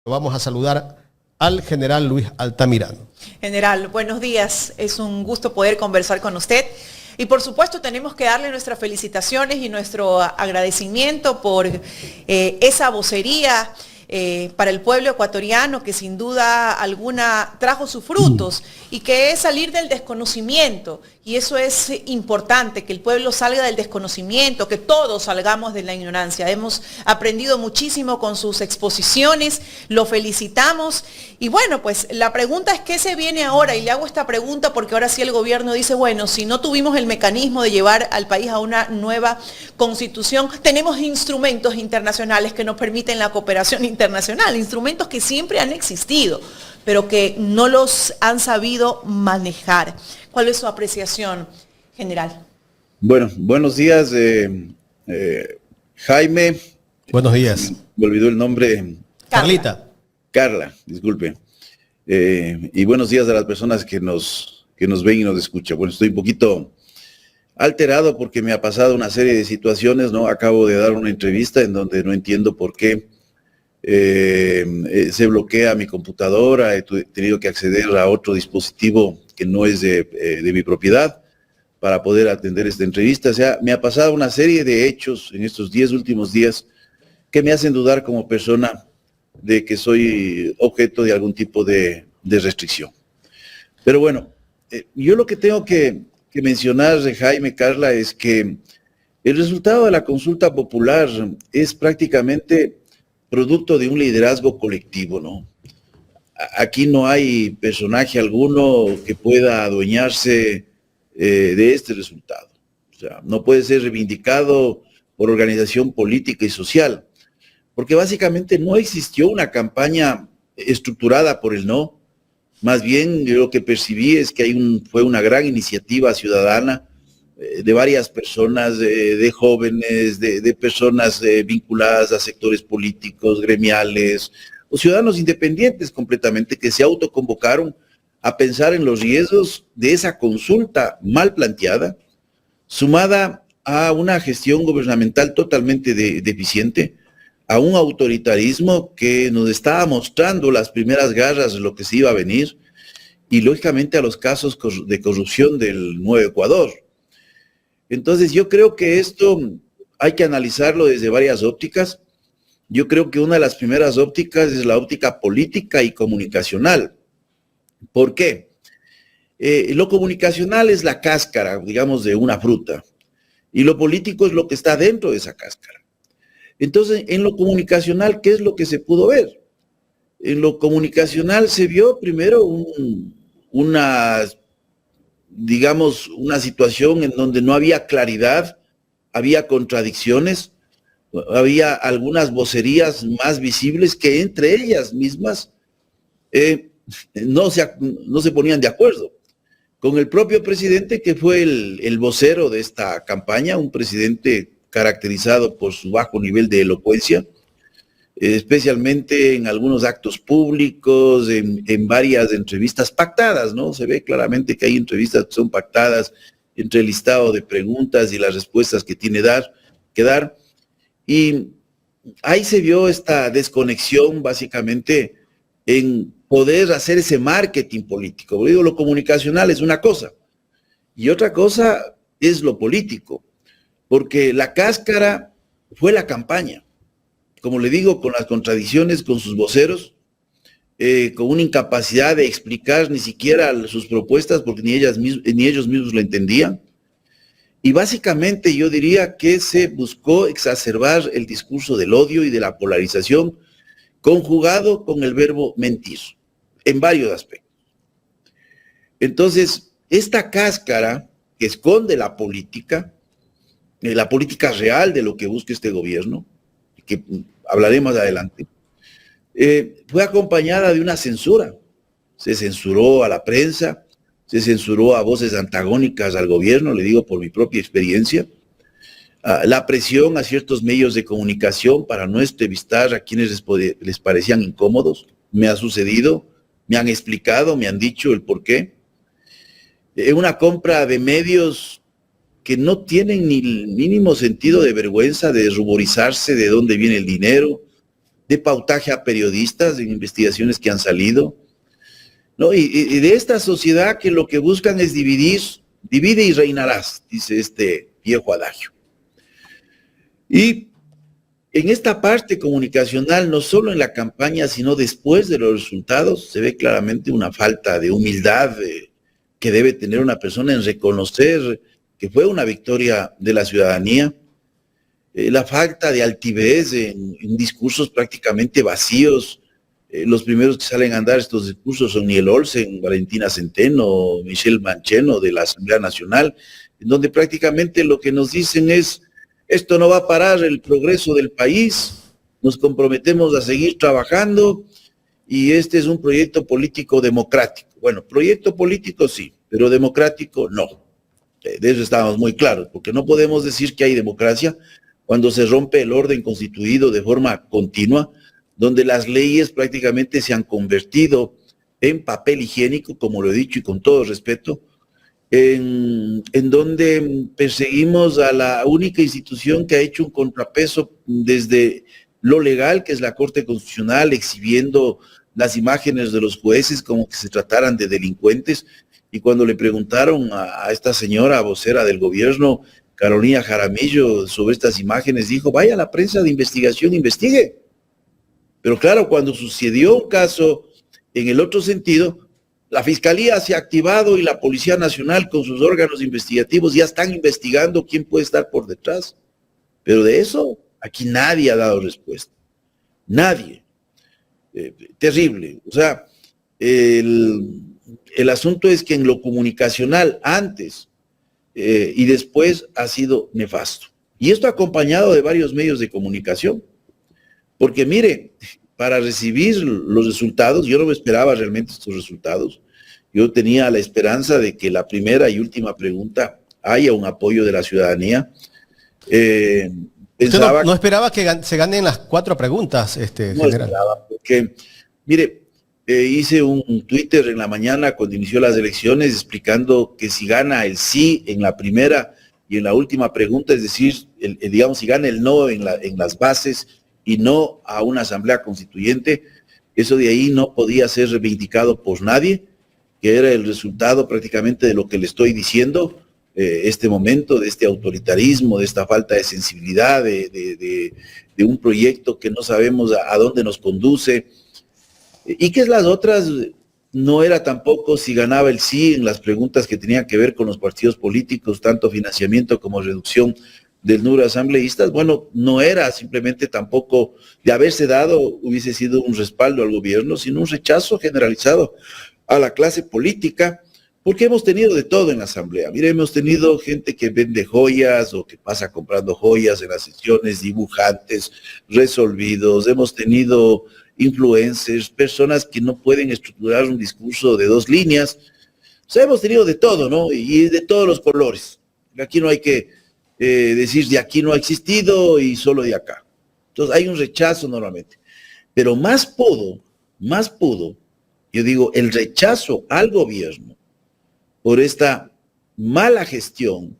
Vamos a saludar al general Luis Altamirano. General, buenos días. Es un gusto poder conversar con usted. Y por supuesto tenemos que darle nuestras felicitaciones y nuestro agradecimiento por esa vocería para el pueblo ecuatoriano que sin duda alguna trajo sus frutos y que es salir del desconocimiento. Y eso es importante, que el pueblo salga del desconocimiento, que todos salgamos de la ignorancia. Hemos aprendido muchísimo con sus exposiciones, lo felicitamos. Y bueno, pues la pregunta es ¿qué se viene ahora? Y le hago esta pregunta porque ahora sí el gobierno dice, bueno, si no tuvimos el mecanismo de llevar al país a una nueva constitución, tenemos instrumentos internacionales que nos permiten la cooperación internacional, instrumentos que siempre han existido, pero que no los han sabido manejar. ¿Cuál es su apreciación, general? Bueno, buenos días, Jaime. Buenos días. Me olvidó el nombre. Carlita. Carla, disculpe. Y buenos días a las personas que nos ven y nos escuchan. Bueno, estoy un poquito alterado porque me ha pasado una serie de situaciones, ¿no? Acabo de dar una entrevista en donde no entiendo por qué se bloquea mi computadora, he tenido que acceder a otro dispositivo que no es de mi propiedad para poder atender esta entrevista. O sea, me ha pasado una serie de hechos en estos 10 últimos días que me hacen dudar como persona de que soy objeto de algún tipo de restricción. Pero bueno, yo lo que tengo que mencionar, Jaime, Carla, es que el resultado de la consulta popular es prácticamente producto de un liderazgo colectivo, ¿no? Aquí no hay personaje alguno que pueda adueñarse de este resultado. O sea, no puede ser reivindicado por organización política y social, porque básicamente no existió una campaña estructurada por el no. Más bien, yo lo que percibí es que fue una gran iniciativa ciudadana de varias personas, de jóvenes, de personas vinculadas a sectores políticos, gremiales, o ciudadanos independientes completamente, que se autoconvocaron a pensar en los riesgos de esa consulta mal planteada, sumada a una gestión gubernamental totalmente deficiente, a un autoritarismo que nos estaba mostrando las primeras garras de lo que se iba a venir, y lógicamente a los casos de corrupción del Nuevo Ecuador. Entonces yo creo que esto hay que analizarlo desde varias ópticas. Yo creo que una de las primeras ópticas es la óptica política y comunicacional. ¿Por qué? Lo comunicacional es la cáscara, digamos, de una fruta, y lo político es lo que está dentro de esa cáscara. Entonces, en lo comunicacional, ¿qué es lo que se pudo ver? En lo comunicacional se vio primero una situación en donde no había claridad, había contradicciones, había algunas vocerías más visibles que entre ellas mismas no se ponían de acuerdo. Con el propio presidente, que fue el vocero de esta campaña, un presidente caracterizado por su bajo nivel de elocuencia, especialmente en algunos actos públicos, en varias entrevistas pactadas, ¿no? Se ve claramente que hay entrevistas que son pactadas entre el listado de preguntas y las respuestas que tiene que dar. Y ahí se vio esta desconexión básicamente en poder hacer ese marketing político. Digo, lo comunicacional es una cosa y otra cosa es lo político, porque la cáscara fue la campaña. Como le digo, con las contradicciones con sus voceros, con una incapacidad de explicar ni siquiera sus propuestas, porque ni ellos mismos lo entendían. Y básicamente yo diría que se buscó exacerbar el discurso del odio y de la polarización, conjugado con el verbo mentir, en varios aspectos. Entonces, esta cáscara que esconde la política real de lo que busca este gobierno, que hablaremos adelante, fue acompañada de una censura. Se censuró a la prensa, se censuró a voces antagónicas al gobierno, le digo por mi propia experiencia, la presión a ciertos medios de comunicación para no entrevistar a quienes les parecían incómodos. Me ha sucedido, me han explicado, me han dicho el por qué. Una compra de medios que no tienen ni el mínimo sentido de vergüenza, de ruborizarse de dónde viene el dinero, de pautaje a periodistas en investigaciones que han salido, ¿no? Y de esta sociedad que lo que buscan es dividir, divide y reinarás, dice este viejo adagio. Y en esta parte comunicacional, no solo en la campaña, sino después de los resultados, se ve claramente una falta de humildad que debe tener una persona en reconocer que fue una victoria de la ciudadanía, la falta de altivez en discursos prácticamente vacíos. Los primeros que salen a andar estos discursos son Niel Olsen, Valentina Centeno, Michelle Mancheno de la Asamblea Nacional, en donde prácticamente lo que nos dicen es: esto no va a parar el progreso del país, nos comprometemos a seguir trabajando y este es un proyecto político democrático. Bueno, proyecto político sí, pero democrático no. De eso estábamos muy claros, porque no podemos decir que hay democracia cuando se rompe el orden constituido de forma continua, donde las leyes prácticamente se han convertido en papel higiénico, como lo he dicho y con todo respeto, en donde perseguimos a la única institución que ha hecho un contrapeso desde lo legal, que es la Corte Constitucional, exhibiendo las imágenes de los jueces como que se trataran de delincuentes. Y cuando le preguntaron a esta señora vocera del gobierno, Carolina Jaramillo, sobre estas imágenes, dijo: vaya a la prensa de investigación, investigue. Pero claro, cuando sucedió un caso en el otro sentido, la Fiscalía se ha activado y la Policía Nacional con sus órganos investigativos ya están investigando quién puede estar por detrás. Pero de eso aquí nadie ha dado respuesta. Nadie. Terrible. O sea, el asunto es que en lo comunicacional antes y después ha sido nefasto. Y esto acompañado de varios medios de comunicación. Porque mire, para recibir los resultados, yo no me esperaba realmente estos resultados. Yo tenía la esperanza de que la primera y última pregunta haya un apoyo de la ciudadanía. Pensaba no esperaba que se ganen las 4 preguntas, no general. Esperaba, porque, mire, hice un Twitter en la mañana cuando inició las elecciones explicando que si gana el sí en la primera y en la última pregunta, es decir, digamos, si gana el no en las bases y no a una asamblea constituyente, eso de ahí no podía ser reivindicado por nadie, que era el resultado prácticamente de lo que le estoy diciendo, este momento, de este autoritarismo, de esta falta de sensibilidad, de un proyecto que no sabemos a dónde nos conduce, y que las otras no era tampoco si ganaba el sí en las preguntas que tenían que ver con los partidos políticos, tanto financiamiento como reducción del número de asambleístas. Bueno, no era simplemente tampoco de haberse dado, hubiese sido un respaldo al gobierno, sino un rechazo generalizado a la clase política, porque hemos tenido de todo en la asamblea. Mire, hemos tenido gente que vende joyas o que pasa comprando joyas en las sesiones, dibujantes resolvidos, hemos tenido influencers, personas que no pueden estructurar un discurso de 2 líneas. O sea, hemos tenido de todo, ¿no? Y de todos los colores. Aquí no hay que decir de aquí no ha existido y solo de acá. Entonces hay un rechazo normalmente. Pero más pudo, yo digo, el rechazo al gobierno por esta mala gestión,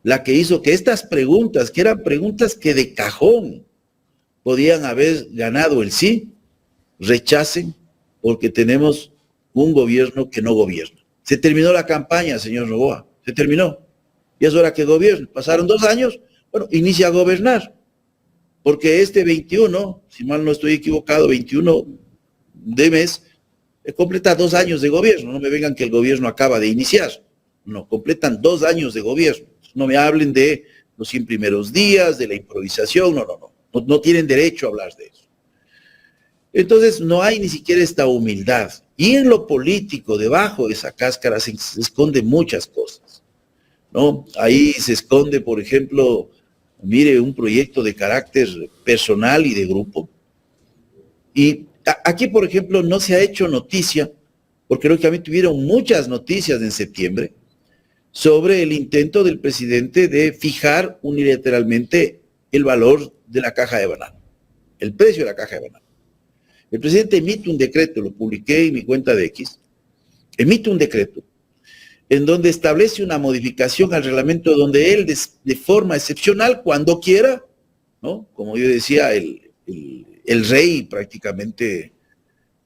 la que hizo que estas preguntas, que eran preguntas que de cajón podían haber ganado el sí, rechacen porque tenemos un gobierno que no gobierna. Se terminó la campaña, señor Noboa, se terminó. Y es hora que gobierne. Pasaron 2 años, bueno, inicia a gobernar. Porque este 21, si mal no estoy equivocado, 21 de mes, completa 2 años de gobierno. No me vengan que el gobierno acaba de iniciar. No, completan 2 años de gobierno. No me hablen de los 100 primeros días, de la improvisación, no tienen derecho a hablar de eso. Entonces no hay ni siquiera esta humildad. Y en lo político, debajo de esa cáscara se esconden muchas cosas, ¿no? Ahí se esconde, por ejemplo, mire, un proyecto de carácter personal y de grupo. Y aquí, por ejemplo, no se ha hecho noticia, porque lógicamente tuvieron muchas noticias en septiembre, sobre el intento del presidente de fijar unilateralmente el valor de la caja de banano, el precio de la caja de banano. El presidente emite un decreto, lo publiqué en mi cuenta de X, emite un decreto en donde establece una modificación al reglamento donde él de forma excepcional, cuando quiera, ¿no? Como yo decía, el el rey prácticamente,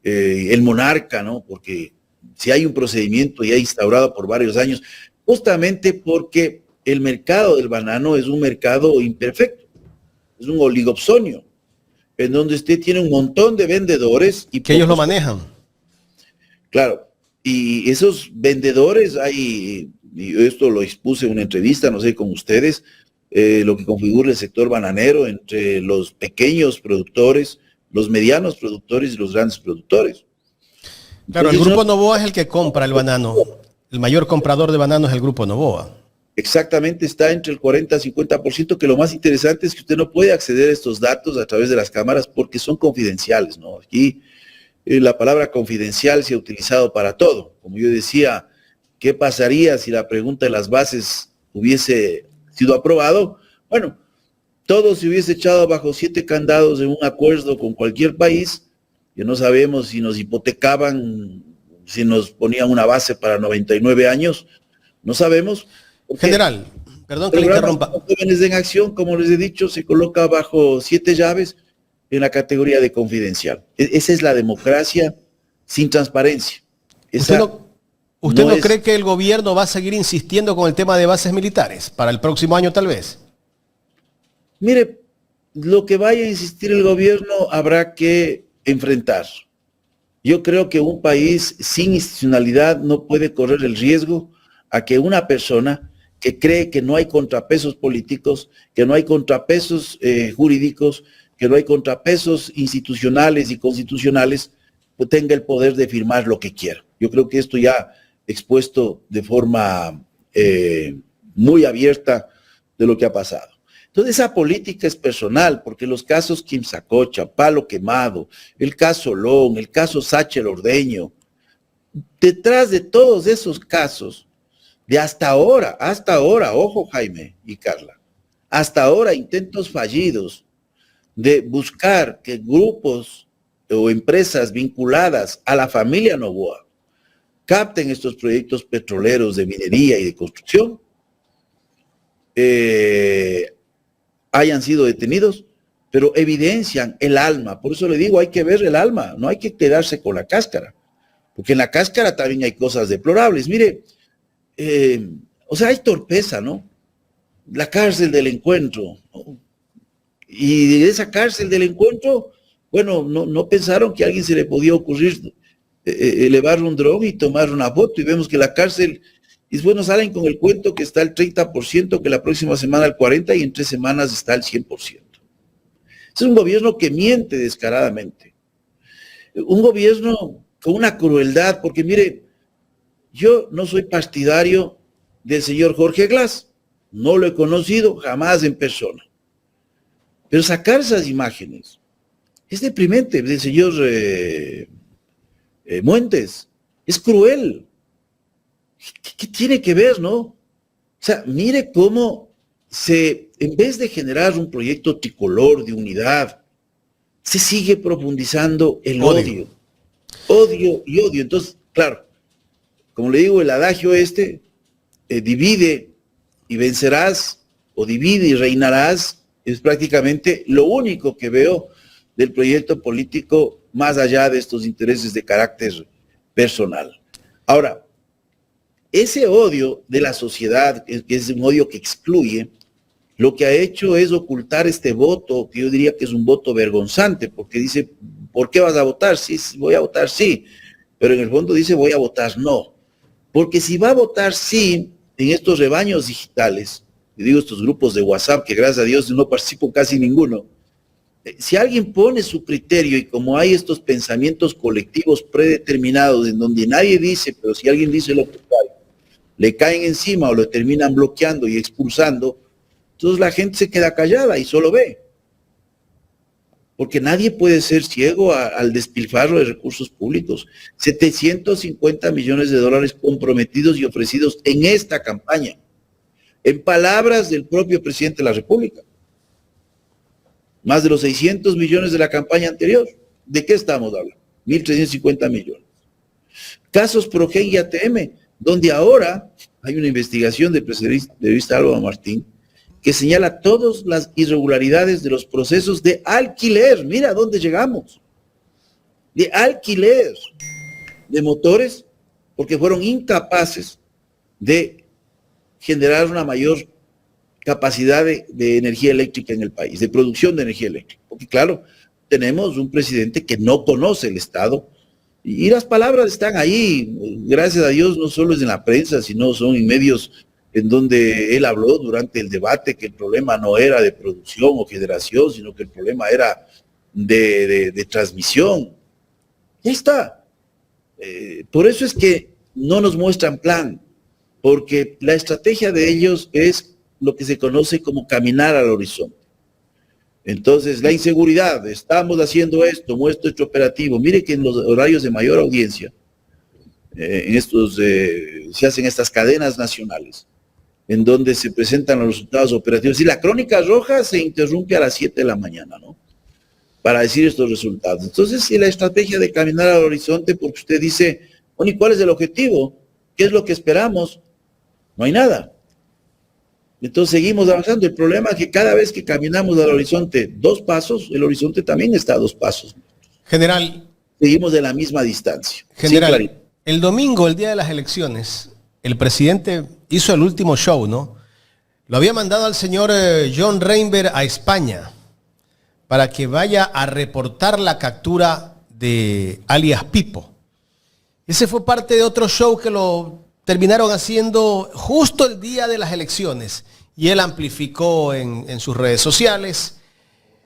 el monarca, ¿no? Porque si hay un procedimiento ya instaurado por varios años, justamente porque el mercado del banano es un mercado imperfecto, es un oligopsonio, en donde usted tiene un montón de vendedores y que ellos lo manejan. Claro, y esos vendedores hay, y esto lo expuse en una entrevista, no sé, con ustedes, lo que configura el sector bananero entre los pequeños productores, los medianos productores y los grandes productores. Claro, el Grupo Noboa es el que compra el banano. El mayor comprador de banano es el Grupo Noboa. Exactamente, está entre el 40 y 50%, que lo más interesante es que usted no puede acceder a estos datos a través de las cámaras porque son confidenciales, ¿no? Aquí la palabra confidencial se ha utilizado para todo. Como yo decía, ¿qué pasaría si la pregunta de las bases hubiese sido aprobado? Bueno, todo se hubiese echado bajo 7 candados en un acuerdo con cualquier país, que no sabemos si nos hipotecaban, si nos ponían una base para 99 años, no sabemos. General, perdón que le interrumpa. Jóvenes en Acción, como les he dicho, se coloca bajo 7 llaves en la categoría de confidencial. Esa es la democracia sin transparencia. ¿Usted no cree que el gobierno va a seguir insistiendo con el tema de bases militares para el próximo año tal vez? Mire, lo que vaya a insistir el gobierno habrá que enfrentar. Yo creo que un país sin institucionalidad no puede correr el riesgo a que una persona que cree que no hay contrapesos políticos, que no hay contrapesos jurídicos, que no hay contrapesos institucionales y constitucionales, pues tenga el poder de firmar lo que quiera. Yo creo que esto ya expuesto de forma muy abierta de lo que ha pasado. Entonces esa política es personal, porque los casos Quimsacocha, Palo Quemado, el caso Long, el caso Sáchel Ordeño, detrás de todos esos casos, de hasta ahora, ojo Jaime y Carla, hasta ahora intentos fallidos de buscar que grupos o empresas vinculadas a la familia Noboa capten estos proyectos petroleros de minería y de construcción, hayan sido detenidos, pero evidencian el alma. Por eso le digo, hay que ver el alma, no hay que quedarse con la cáscara, porque en la cáscara también hay cosas deplorables. Mire, o sea, hay torpeza, ¿no? La cárcel del encuentro, ¿no? Y de esa cárcel del encuentro, bueno, no pensaron que a alguien se le podía ocurrir elevar un dron y tomar una foto, y vemos que la cárcel, y bueno, salen con el cuento que está al 30%, que la próxima semana al 40%, y en 3 semanas está al 100%. Es un gobierno que miente descaradamente. Un gobierno con una crueldad, porque mire, yo no soy partidario del señor Jorge Glass, no lo he conocido jamás en persona. Pero sacar esas imágenes es deprimente, del señor Muentes, es cruel. ¿Qué tiene que ver, no? O sea, mire cómo en vez de generar un proyecto tricolor de unidad, se sigue profundizando el odio. Odio y odio. Entonces, claro, como le digo, el adagio divide y vencerás, o divide y reinarás, es prácticamente lo único que veo del proyecto político, más allá de estos intereses de carácter personal. Ahora, ese odio de la sociedad, que es un odio que excluye, lo que ha hecho es ocultar este voto, que yo diría que es un voto vergonzante, porque dice, ¿por qué vas a votar? Sí, voy a votar sí, pero en el fondo dice, voy a votar no. Porque si va a votar sí en estos rebaños digitales, y digo estos grupos de WhatsApp, que gracias a Dios no participo casi ninguno, si alguien pone su criterio y como hay estos pensamientos colectivos predeterminados en donde nadie dice, pero si alguien dice lo contrario, le caen encima o lo terminan bloqueando y expulsando, entonces la gente se queda callada y solo ve. Porque nadie puede ser ciego al despilfarro de recursos públicos. 750 millones de dólares comprometidos y ofrecidos en esta campaña, en palabras del propio presidente de la República. Más de los 600 millones de la campaña anterior. ¿De qué estamos hablando? 1.350 millones. Casos Progen y ATM, donde ahora hay una investigación del periodista Álvaro Martín, que señala todas las irregularidades de los procesos de alquiler. Mira a dónde llegamos. De alquiler de motores, porque fueron incapaces de generar una mayor capacidad de energía eléctrica en el país, de producción de energía eléctrica. Porque claro, tenemos un presidente que no conoce el Estado y las palabras están ahí, gracias a Dios, no solo es en la prensa, sino son en medios en donde él habló durante el debate que el problema no era de producción o generación, sino que el problema era de transmisión. Ya está. Por eso es que no nos muestran plan, porque la estrategia de ellos es lo que se conoce como caminar al horizonte. Entonces, la inseguridad, estamos haciendo esto, muestro hecho operativo. Mire que en los horarios de mayor audiencia, se hacen estas cadenas nacionales, en donde se presentan los resultados operativos. Y la crónica roja se interrumpe a las 7 de la mañana, ¿no? Para decir estos resultados. Entonces, si la estrategia de caminar al horizonte, porque usted dice, bueno, ¿y cuál es el objetivo? ¿Qué es lo que esperamos? No hay nada. Entonces seguimos avanzando. El problema es que cada vez que caminamos al horizonte 2 pasos, el horizonte también está a 2 pasos. General. Seguimos de la misma distancia. General, sí, el domingo, el día de las elecciones, el presidente hizo el último show, ¿no? Lo había mandado al señor John Reinberg a España para que vaya a reportar la captura de alias Pipo. Ese fue parte de otro show que lo terminaron haciendo justo el día de las elecciones y él amplificó en sus redes sociales.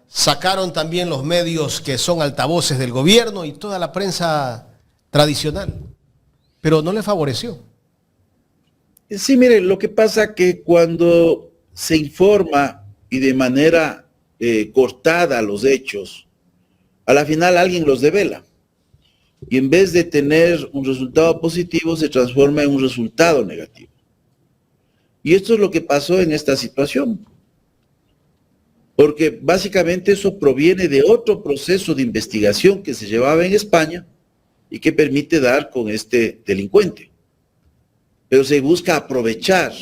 Sacaron también los medios que son altavoces del gobierno y toda la prensa tradicional, pero no le favoreció. Sí, mire, lo que pasa que cuando se informa y de manera cortada los hechos, a la final alguien los devela. Y en vez de tener un resultado positivo, se transforma en un resultado negativo. Y esto es lo que pasó en esta situación. Porque básicamente eso proviene de otro proceso de investigación que se llevaba en España y que permite dar con este delincuente. Pero se busca aprovechar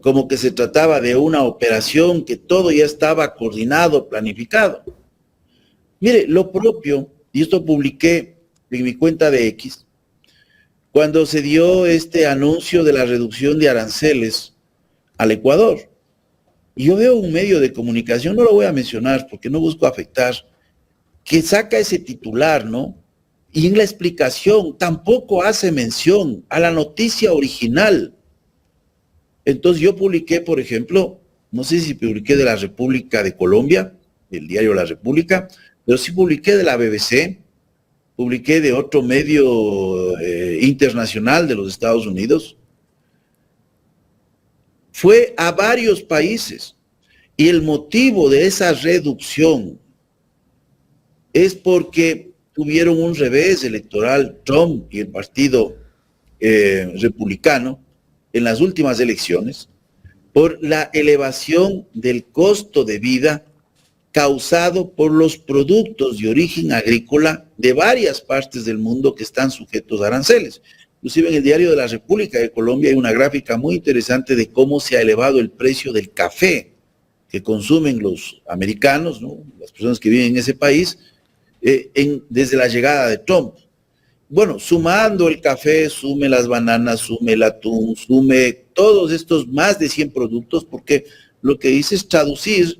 como que se trataba de una operación que todo ya estaba coordinado, planificado. Mire, lo propio, y esto publiqué en mi cuenta de X, cuando se dio este anuncio de la reducción de aranceles al Ecuador. Y yo veo un medio de comunicación, no lo voy a mencionar porque no busco afectar, que saca ese titular, ¿no? Y en la explicación tampoco hace mención a la noticia original. Entonces yo publiqué, por ejemplo, no sé si publiqué de la República de Colombia, del diario La República, pero sí publiqué de la BBC, publiqué de otro medio internacional de los Estados Unidos. Fue a varios países y el motivo de esa reducción es porque tuvieron un revés electoral Trump y el partido republicano en las últimas elecciones por la elevación del costo de vida causado por los productos de origen agrícola de varias partes del mundo que están sujetos a aranceles. Inclusive en el diario de la República de Colombia hay una gráfica muy interesante de cómo se ha elevado el precio del café que consumen los americanos, ¿no? Las personas que viven en ese país, desde la llegada de Trump. Bueno, sumando el café, sume las bananas, sume el atún, sume todos estos más de 100 productos, porque lo que hice es traducir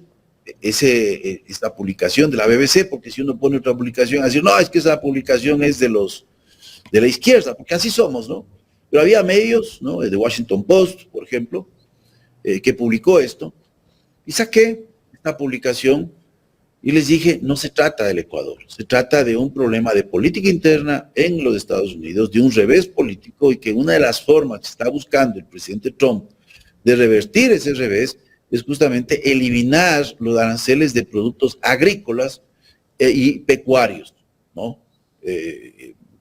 esta publicación de la BBC, porque si uno pone otra publicación, así, no, es que esa publicación es de la izquierda, porque así somos, ¿no? Pero había medios, ¿no? The Washington Post, por ejemplo, que publicó esto, y saqué esta publicación y les dije, no se trata del Ecuador, se trata de un problema de política interna en los Estados Unidos, de un revés político, y que una de las formas que está buscando el presidente Trump de revertir ese revés es justamente eliminar los aranceles de productos agrícolas y pecuarios, ¿no?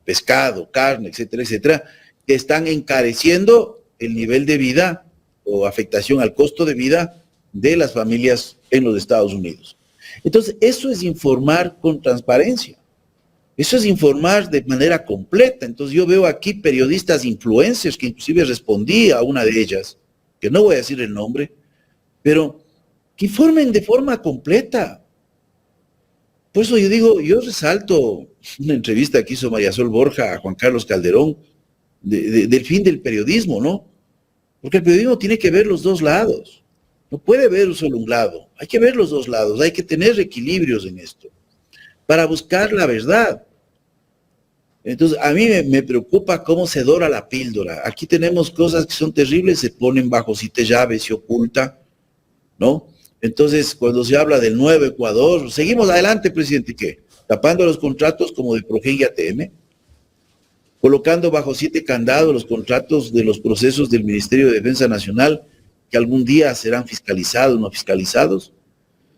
Pescado, carne, etcétera, etcétera, que están encareciendo el nivel de vida o afectación al costo de vida de las familias en los Estados Unidos. Entonces, eso es informar con transparencia. Eso es informar de manera completa. Entonces, yo veo aquí periodistas influencers, que inclusive respondí a una de ellas, que no voy a decir el nombre, pero que informen de forma completa. Por eso yo digo, yo resalto una entrevista que hizo María Sol Borja a Juan Carlos Calderón del fin del periodismo, ¿no? Porque el periodismo tiene que ver los dos lados. No puede ver solo un lado. Hay que ver los dos lados. Hay que tener equilibrios en esto para buscar la verdad. Entonces, a mí me preocupa cómo se dora la píldora. Aquí tenemos cosas que son terribles, se ponen bajo siete llaves, se oculta, ¿no? Entonces, cuando se habla del nuevo Ecuador, seguimos adelante, presidente, ¿qué? Tapando los contratos como de Progen y ATM, colocando bajo 7 candados los contratos de los procesos del Ministerio de Defensa Nacional, que algún día serán fiscalizados, no fiscalizados.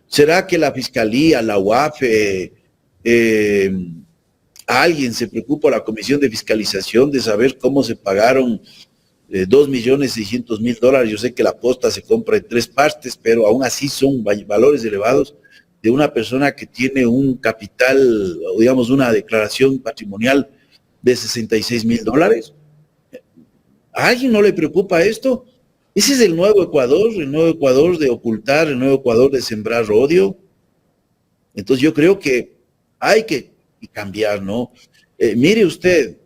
¿Será que la Fiscalía, la UAF, alguien se preocupa, la Comisión de Fiscalización, de saber cómo se pagaron $2.600.000? Yo sé que la posta se compra en 3 partes, pero aún así son valores elevados de una persona que tiene un capital, o digamos una declaración patrimonial de $66.000. ¿A alguien no le preocupa esto? Ese es el nuevo Ecuador de ocultar, el nuevo Ecuador de sembrar odio. Entonces yo creo que hay que cambiar, ¿no? Mire usted,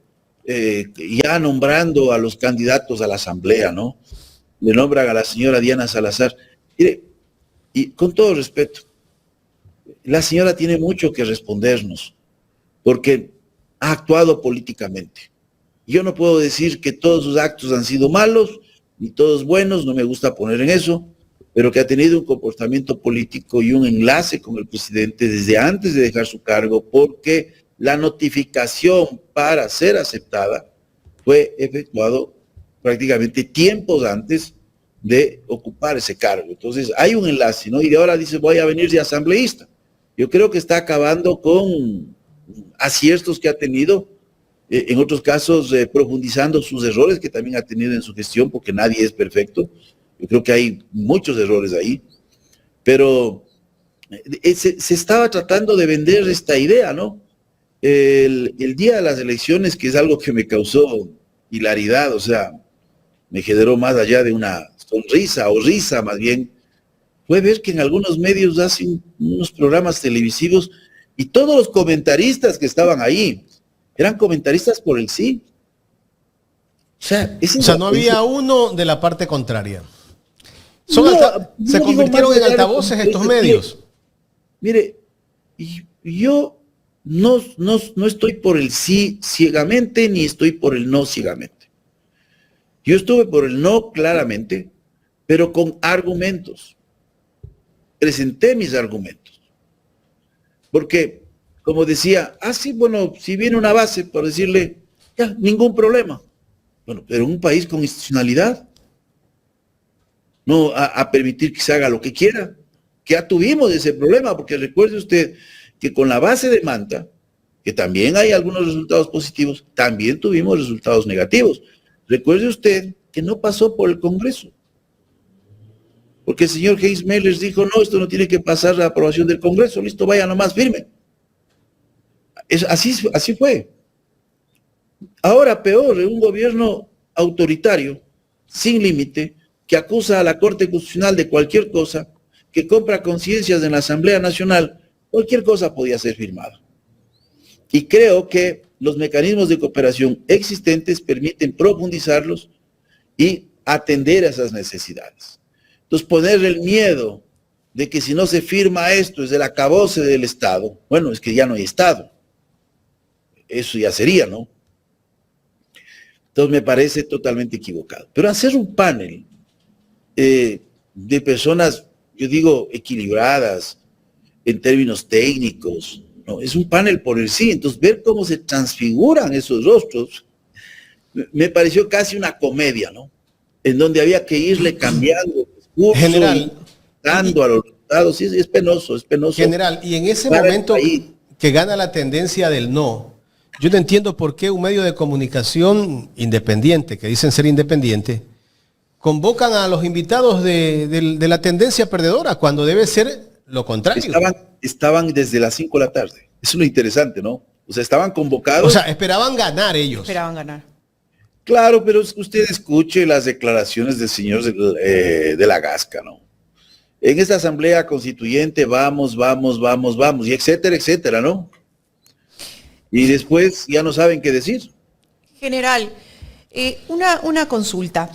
ya nombrando a los candidatos a la asamblea, ¿no? Le nombran a la señora Diana Salazar. Mire, y con todo respeto, la señora tiene mucho que respondernos, porque ha actuado políticamente. Yo no puedo decir que todos sus actos han sido malos, ni todos buenos, no me gusta poner en eso, pero que ha tenido un comportamiento político y un enlace con el presidente desde antes de dejar su cargo, porque la notificación para ser aceptada fue efectuado prácticamente tiempos antes de ocupar ese cargo. Entonces hay un enlace, ¿no? Y de ahora dice, voy a venir de asambleísta. Yo creo que está acabando con aciertos que ha tenido, en otros casos profundizando sus errores que también ha tenido en su gestión, porque nadie es perfecto. Yo creo que hay muchos errores ahí, pero se estaba tratando de vender esta idea, ¿no? El día de las elecciones, que es algo que me causó hilaridad, o sea, me generó más allá de una sonrisa o risa más bien, fue ver que en algunos medios hacen unos programas televisivos y todos los comentaristas que estaban ahí eran comentaristas por el sí. O sea, no había uno de la parte contraria. Se convirtieron en altavoces estos medios. Mire, yo no estoy por el sí ciegamente, ni estoy por el no ciegamente. Yo estuve por el no claramente, pero con argumentos. Presenté mis argumentos. Porque, como decía, sí, bueno, si viene una base, por decirle, ya, ningún problema. Bueno, pero en un país con institucionalidad, no a permitir que se haga lo que quiera, que ya tuvimos ese problema, porque recuerde usted que con la base de Manta, que también hay algunos resultados positivos, también tuvimos resultados negativos. Recuerde usted que no pasó por el Congreso, porque el señor Hayes Mellers dijo, no, esto no tiene que pasar la aprobación del Congreso, listo, vaya nomás, firme. Así fue. Ahora peor, un gobierno autoritario, sin límite, que acusa a la Corte Constitucional de cualquier cosa, que compra conciencias en la Asamblea Nacional, cualquier cosa podía ser firmada. Y creo que los mecanismos de cooperación existentes permiten profundizarlos y atender a esas necesidades. Entonces, poner el miedo de que si no se firma esto es el acabose del Estado, bueno, es que ya no hay Estado. Eso ya sería, ¿no? Entonces me parece totalmente equivocado. Pero hacer un panel de personas, yo digo, equilibradas en términos técnicos, ¿no? Es un panel por el sí. Entonces ver cómo se transfiguran esos rostros me pareció casi una comedia, ¿no? En donde había que irle cambiando el discurso, general, dando a los resultados. Sí, es penoso. General, y en ese momento que gana la tendencia del no, yo no entiendo por qué un medio de comunicación independiente, que dicen ser independiente, convocan a los invitados de la tendencia perdedora, cuando debe ser lo contrario. Estaban desde las 5 de la tarde. Eso es lo interesante, ¿no? O sea, estaban convocados. O sea, esperaban ganar ellos. Esperaban ganar. Claro, pero usted escuche las declaraciones del señor de la Gasca, ¿no? en esta asamblea constituyente vamos, y etcétera, etcétera, ¿no? Y después ya no saben qué decir. General, una consulta.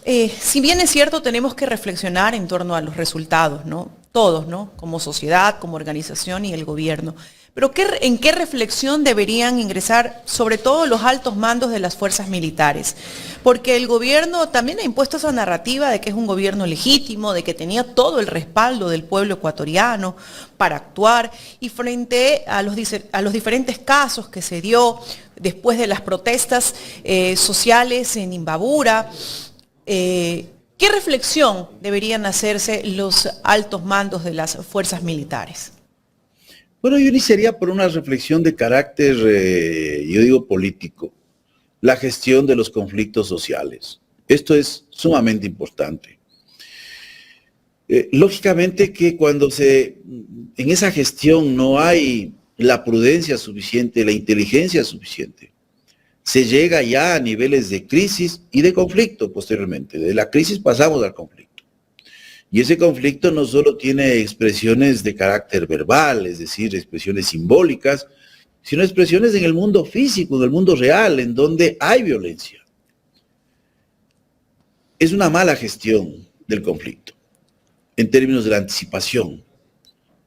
Si bien es cierto, tenemos que reflexionar en torno a los resultados, ¿no? Todos, ¿no? Como sociedad, como organización y el gobierno. Pero ¿en qué reflexión deberían ingresar, sobre todo los altos mandos de las fuerzas militares? Porque el gobierno también ha impuesto esa narrativa de que es un gobierno legítimo, de que tenía todo el respaldo del pueblo ecuatoriano para actuar, y frente a los diferentes casos que se dio después de las protestas sociales en Imbabura, ¿qué reflexión deberían hacerse los altos mandos de las fuerzas militares? Bueno, yo iniciaría por una reflexión de carácter, yo digo político, la gestión de los conflictos sociales. Esto es sumamente importante. Lógicamente que cuando en esa gestión no hay la prudencia suficiente, la inteligencia suficiente, se llega ya a niveles de crisis y de conflicto posteriormente. De la crisis pasamos al conflicto. Y ese conflicto no solo tiene expresiones de carácter verbal, es decir, expresiones simbólicas, sino expresiones en el mundo físico, en el mundo real, en donde hay violencia. Es una mala gestión del conflicto, en términos de la anticipación,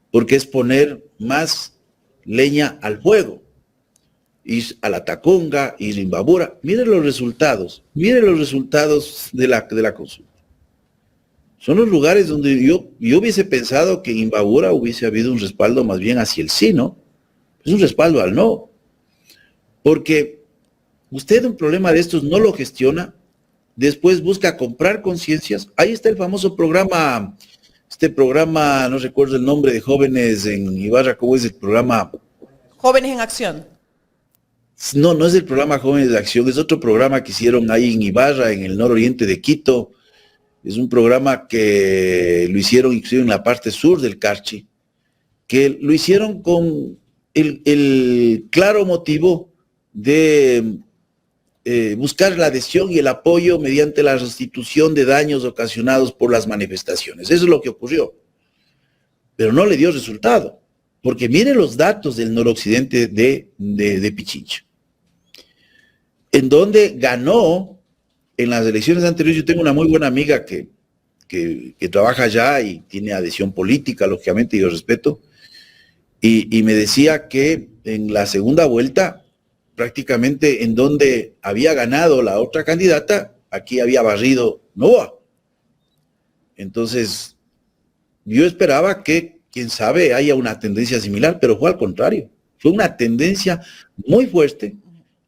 porque es poner más leña al fuego, ir a la Taconga, ir a Imbabura. Miren los resultados de la consulta. Son los lugares donde yo hubiese pensado que en Imbabura hubiese habido un respaldo más bien hacia el sí, ¿no? Es un respaldo al no. Porque usted un problema de estos no lo gestiona, después busca comprar conciencias. Ahí está el famoso programa, no recuerdo el nombre, de jóvenes en Ibarra. ¿Cómo es el programa? Jóvenes en Acción. No es el programa Jóvenes de Acción, es otro programa que hicieron ahí en Ibarra, en el nororiente de Quito. Es un programa que lo hicieron inclusive en la parte sur del Carchi, que lo hicieron con el claro motivo de buscar la adhesión y el apoyo mediante la restitución de daños ocasionados por las manifestaciones. Eso es lo que ocurrió. Pero no le dio resultado, porque mire los datos del noroccidente de Pichincha, en donde ganó. En las elecciones anteriores, yo tengo una muy buena amiga que trabaja allá y tiene adhesión política, lógicamente, yo respeto, y me decía que en la segunda vuelta, prácticamente en donde había ganado la otra candidata, aquí había barrido Novoa. Entonces, yo esperaba que, quién sabe, haya una tendencia similar, pero fue al contrario. Fue una tendencia muy fuerte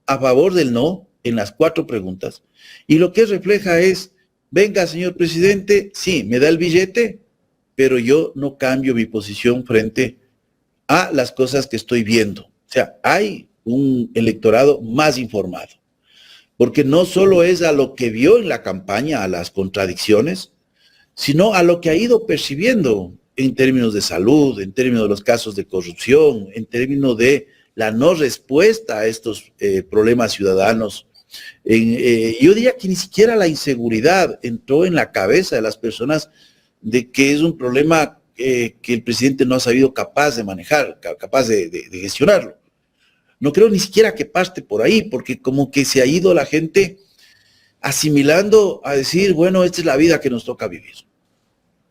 a favor del no en las 4 preguntas. Y lo que refleja es, venga, señor presidente, sí, me da el billete, pero yo no cambio mi posición frente a las cosas que estoy viendo. O sea, hay un electorado más informado, porque no solo es a lo que vio en la campaña, a las contradicciones, sino a lo que ha ido percibiendo en términos de salud, en términos de los casos de corrupción, en términos de la no respuesta a estos problemas ciudadanos. Yo diría que ni siquiera la inseguridad entró en la cabeza de las personas, de que es un problema que el presidente no ha sabido capaz de manejar, capaz de gestionarlo. No creo ni siquiera que parte por ahí, porque como que se ha ido la gente asimilando a decir, bueno, esta es la vida que nos toca vivir.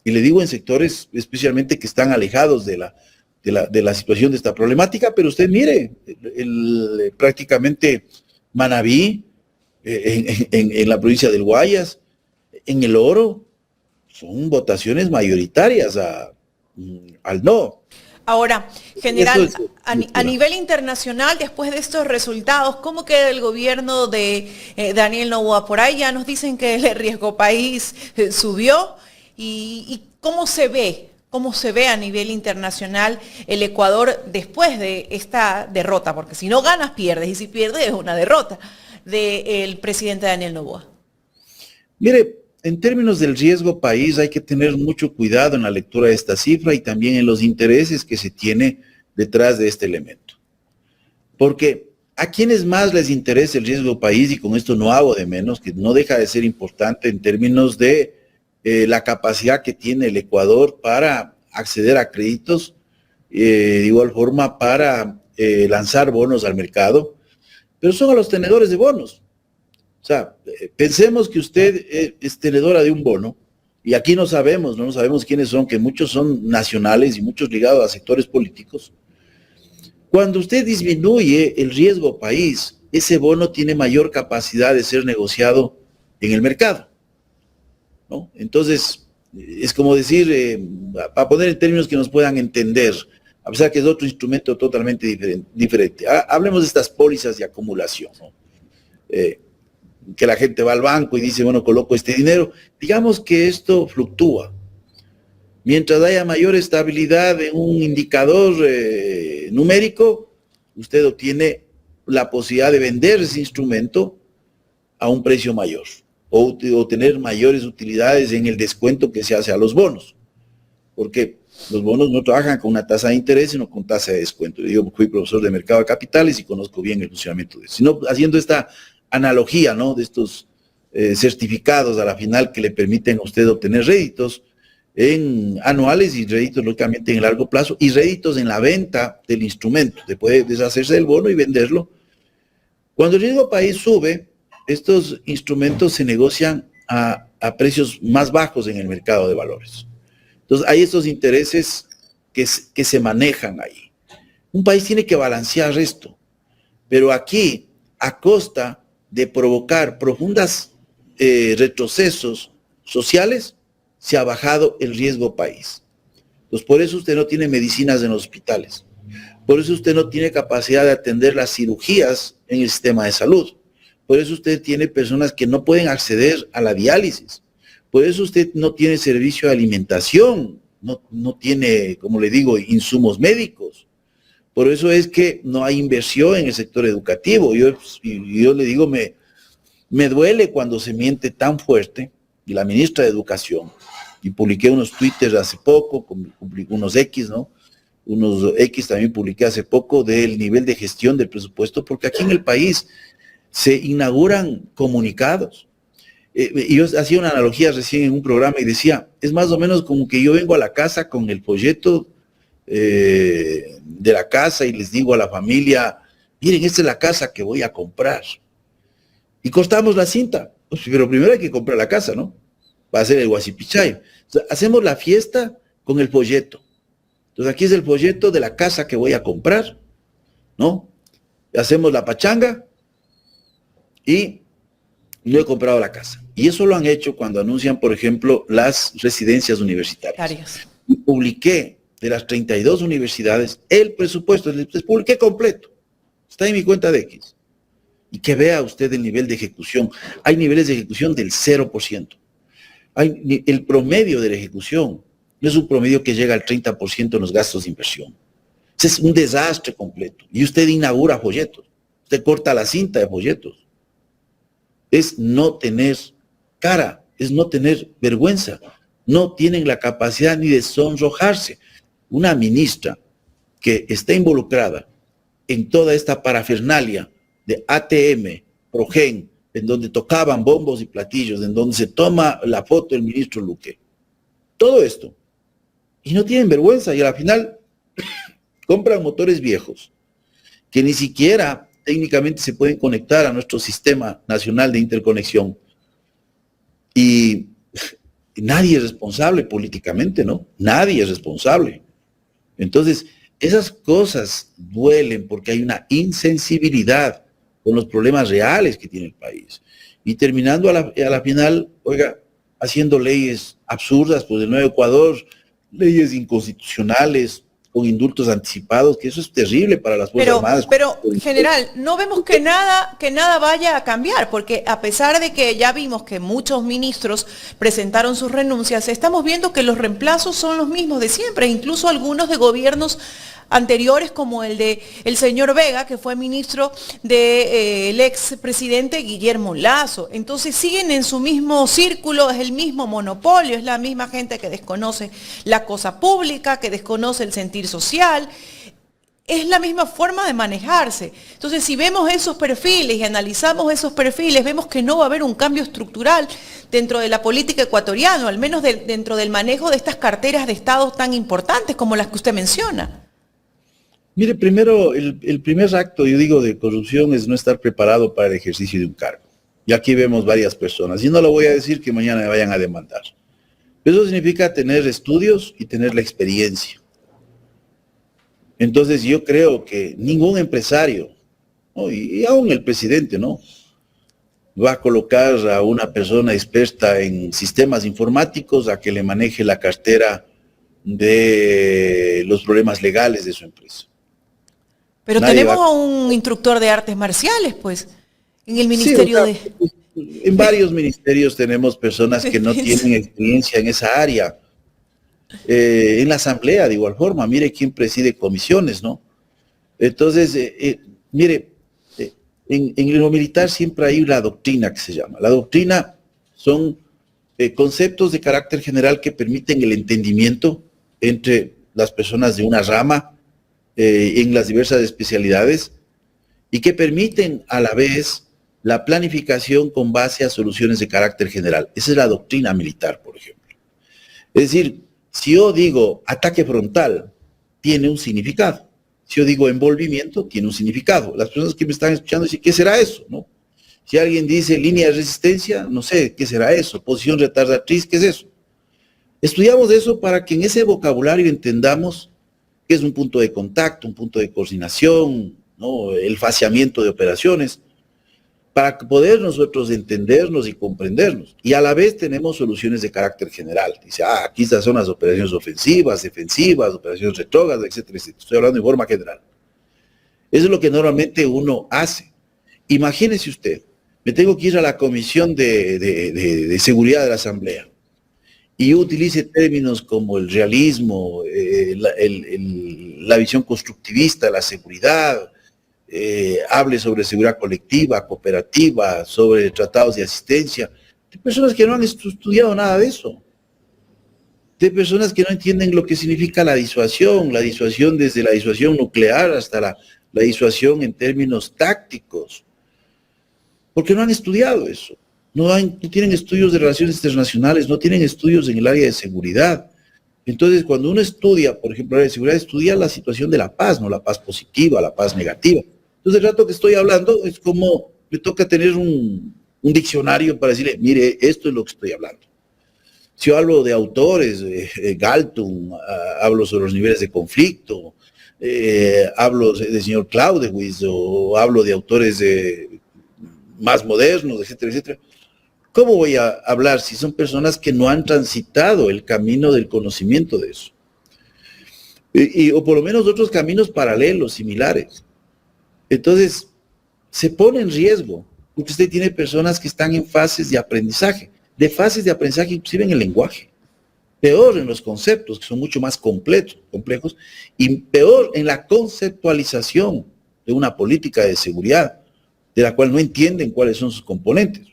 Y le digo en sectores especialmente que están alejados de la situación de esta problemática, pero usted mire, prácticamente Manabí, en la provincia del Guayas, en el Oro, son votaciones mayoritarias al no. Ahora, general, a nivel internacional, después de estos resultados, ¿cómo queda el gobierno de Daniel Noboa? Por ahí ya nos dicen que el riesgo país subió. ¿Y cómo se ve a nivel internacional el Ecuador después de esta derrota? Porque si no ganas, pierdes, y si pierdes es una derrota del presidente Daniel Noboa. Mire, en términos del riesgo país hay que tener mucho cuidado en la lectura de esta cifra y también en los intereses que se tiene detrás de este elemento. Porque a quienes más les interesa el riesgo país, y con esto no hago de menos, que no deja de ser importante en términos de la capacidad que tiene el Ecuador para acceder a créditos, de igual forma para lanzar bonos al mercado, pero son a los tenedores de bonos. O sea, pensemos que usted es tenedora de un bono, y aquí no sabemos quiénes son, que muchos son nacionales y muchos ligados a sectores políticos. Cuando usted disminuye el riesgo país, ese bono tiene mayor capacidad de ser negociado en el mercado, ¿no? Entonces, es como decir, para poner en términos que nos puedan entender, a pesar que es otro instrumento totalmente diferente. Hablemos de estas pólizas de acumulación, ¿no? Que la gente va al banco y dice, bueno, coloco este dinero. Digamos que esto fluctúa. Mientras haya mayor estabilidad en un indicador numérico, usted obtiene la posibilidad de vender ese instrumento a un precio mayor o tener mayores utilidades en el descuento que se hace a los bonos. Porque los bonos no trabajan con una tasa de interés, sino con tasa de descuento. Yo fui profesor de mercado de capitales y conozco bien el funcionamiento de eso. Sino haciendo esta analogía, ¿no?, de estos certificados a la final que le permiten a usted obtener réditos en anuales y réditos lógicamente en el largo plazo y réditos en la venta del instrumento. Se puede deshacerse del bono y venderlo. Cuando el riesgo país sube, estos instrumentos se negocian a precios más bajos en el mercado de valores. Entonces hay estos intereses que se manejan ahí. Un país tiene que balancear esto, pero aquí, a costa de provocar profundas retrocesos sociales, se ha bajado el riesgo país. Entonces, por eso usted no tiene medicinas en los hospitales. Por eso usted no tiene capacidad de atender las cirugías en el sistema de salud. Por eso usted tiene personas que no pueden acceder a la diálisis. Por eso usted no tiene servicio de alimentación, no tiene, como le digo, insumos médicos. Por eso es que no hay inversión en el sector educativo. Yo le digo, me duele cuando se miente tan fuerte, y la ministra de Educación, y publiqué unos twitters hace poco, publiqué unos X, ¿no? Unos X también publiqué hace poco del nivel de gestión del presupuesto, porque aquí en el país se inauguran comunicados. Y yo hacía una analogía recién en un programa y decía, es más o menos como que yo vengo a la casa con el folleto de la casa y les digo a la familia, miren, esta es la casa que voy a comprar. Y cortamos la cinta. Pues, pero primero hay que comprar la casa, ¿no? Va a ser el guasipichay. O sea, hacemos la fiesta con el folleto. Entonces aquí es el folleto de la casa que voy a comprar, ¿no? Hacemos la pachanga y no he comprado la casa. Y eso lo han hecho cuando anuncian, por ejemplo, las residencias universitarias. Y publiqué de las 32 universidades el presupuesto, les publiqué completo. Está en mi cuenta de X. Y que vea usted el nivel de ejecución. Hay niveles de ejecución del 0%. El promedio de la ejecución no es un promedio que llega al 30% en los gastos de inversión. Ese es un desastre completo. Y usted inaugura folletos. Usted corta la cinta de folletos. Es no tener cara, es no tener vergüenza. No tienen la capacidad ni de sonrojarse. Una ministra que está involucrada en toda esta parafernalia de ATM, Progen, en donde tocaban bombos y platillos, en donde se toma la foto del ministro Luque. Todo esto. Y no tienen vergüenza, y al final compran motores viejos, que ni siquiera técnicamente se pueden conectar a nuestro sistema nacional de interconexión. Y nadie es responsable políticamente, ¿no? Nadie es responsable. Entonces, esas cosas duelen porque hay una insensibilidad con los problemas reales que tiene el país. Y terminando a la final, oiga, haciendo leyes absurdas, pues el Nuevo Ecuador, leyes inconstitucionales, con indultos anticipados, que eso es terrible para las Fuerzas Armadas. Pero, general, no vemos que nada vaya a cambiar, porque a pesar de que ya vimos que muchos ministros presentaron sus renuncias, estamos viendo que los reemplazos son los mismos de siempre, incluso algunos de gobiernos anteriores, como el de el señor Vega, que fue ministro del expresidente Guillermo Lasso. Entonces siguen en su mismo círculo, es el mismo monopolio, es la misma gente que desconoce la cosa pública, que desconoce el sentir social. es la misma forma de manejarse. Entonces, si vemos esos perfiles y analizamos esos perfiles, vemos que no va a haber un cambio estructural dentro de la política ecuatoriana, al menos dentro del manejo de estas carteras de Estado tan importantes como las que usted menciona. Mire, primero, el primer acto, yo digo, de corrupción es no estar preparado para el ejercicio de un cargo. Y aquí vemos varias personas. Y no lo voy a decir que mañana me vayan a demandar. Eso significa tener estudios y tener la experiencia. Entonces yo creo que ningún empresario, ¿no? y aún el presidente, ¿no?, va a colocar a una persona experta en sistemas informáticos a que le maneje la cartera de los problemas legales de su empresa. Pero tenemos a un instructor de artes marciales, pues, en el Ministerio sí, en varios ministerios tenemos personas que no tienen experiencia en esa área. En la Asamblea, de igual forma, mire quién preside comisiones, ¿no? Entonces, mire, en lo militar siempre hay la doctrina que se llama. La doctrina son conceptos de carácter general que permiten el entendimiento entre las personas de una rama en las diversas especialidades y que permiten a la vez la planificación con base a soluciones de carácter general. Esa es la doctrina militar, por ejemplo. Es decir, si yo digo ataque frontal, tiene un significado. Si yo digo envolvimiento, tiene un significado. Las personas que me están escuchando dicen, ¿qué será eso?, ¿no? Si alguien dice línea de resistencia, no sé, ¿qué será eso? Posición retardatriz, ¿qué es eso? Estudiamos eso para que en ese vocabulario entendamos qué es un punto de contacto, un punto de coordinación, ¿no?, el faciamiento de operaciones, para poder nosotros entendernos y comprendernos. Y a la vez tenemos soluciones de carácter general. Dice, aquí estas son las operaciones ofensivas, defensivas, operaciones retrógradas, etcétera, etcétera. Estoy hablando de forma general. Eso es lo que normalmente uno hace. Imagínese usted, me tengo que ir a la Comisión de Seguridad de la Asamblea y yo utilice términos como el realismo, la visión constructivista, la seguridad, hable sobre seguridad colectiva, cooperativa, sobre tratados de asistencia, de personas que no han estudiado nada de eso, de personas que no entienden lo que significa la disuasión desde la disuasión nuclear hasta la disuasión en términos tácticos, porque no han estudiado eso, no tienen estudios de relaciones internacionales, no tienen estudios en el área de seguridad. Entonces, cuando uno estudia, por ejemplo, el área de seguridad, estudia la situación de la paz, no la paz positiva, la paz negativa. Entonces, el rato que estoy hablando es como me toca tener un diccionario para decirle, mire, esto es lo que estoy hablando. Si yo hablo de autores, Galtung, hablo sobre los niveles de conflicto, hablo del señor Clausewitz, o hablo de autores más modernos, etcétera, etcétera. ¿Cómo voy a hablar si son personas que no han transitado el camino del conocimiento de eso? O por lo menos otros caminos paralelos, similares. Entonces, se pone en riesgo, porque usted tiene personas que están en fases de aprendizaje inclusive en el lenguaje, peor en los conceptos, que son mucho más complejos, y peor en la conceptualización de una política de seguridad, de la cual no entienden cuáles son sus componentes.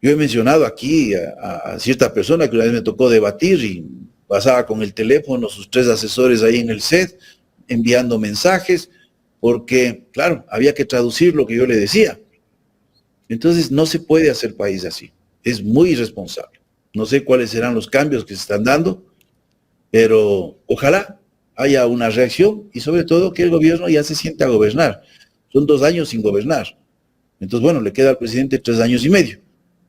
Yo he mencionado aquí a cierta persona que una vez me tocó debatir y pasaba con el teléfono, sus 3 asesores ahí en el set, enviando mensajes, porque, claro, había que traducir lo que yo le decía. Entonces, no se puede hacer país así. Es muy irresponsable. No sé cuáles serán los cambios que se están dando, pero ojalá haya una reacción y sobre todo que el gobierno ya se siente a gobernar. Son 2 años sin gobernar. Entonces, bueno, le queda al presidente 3 años y medio.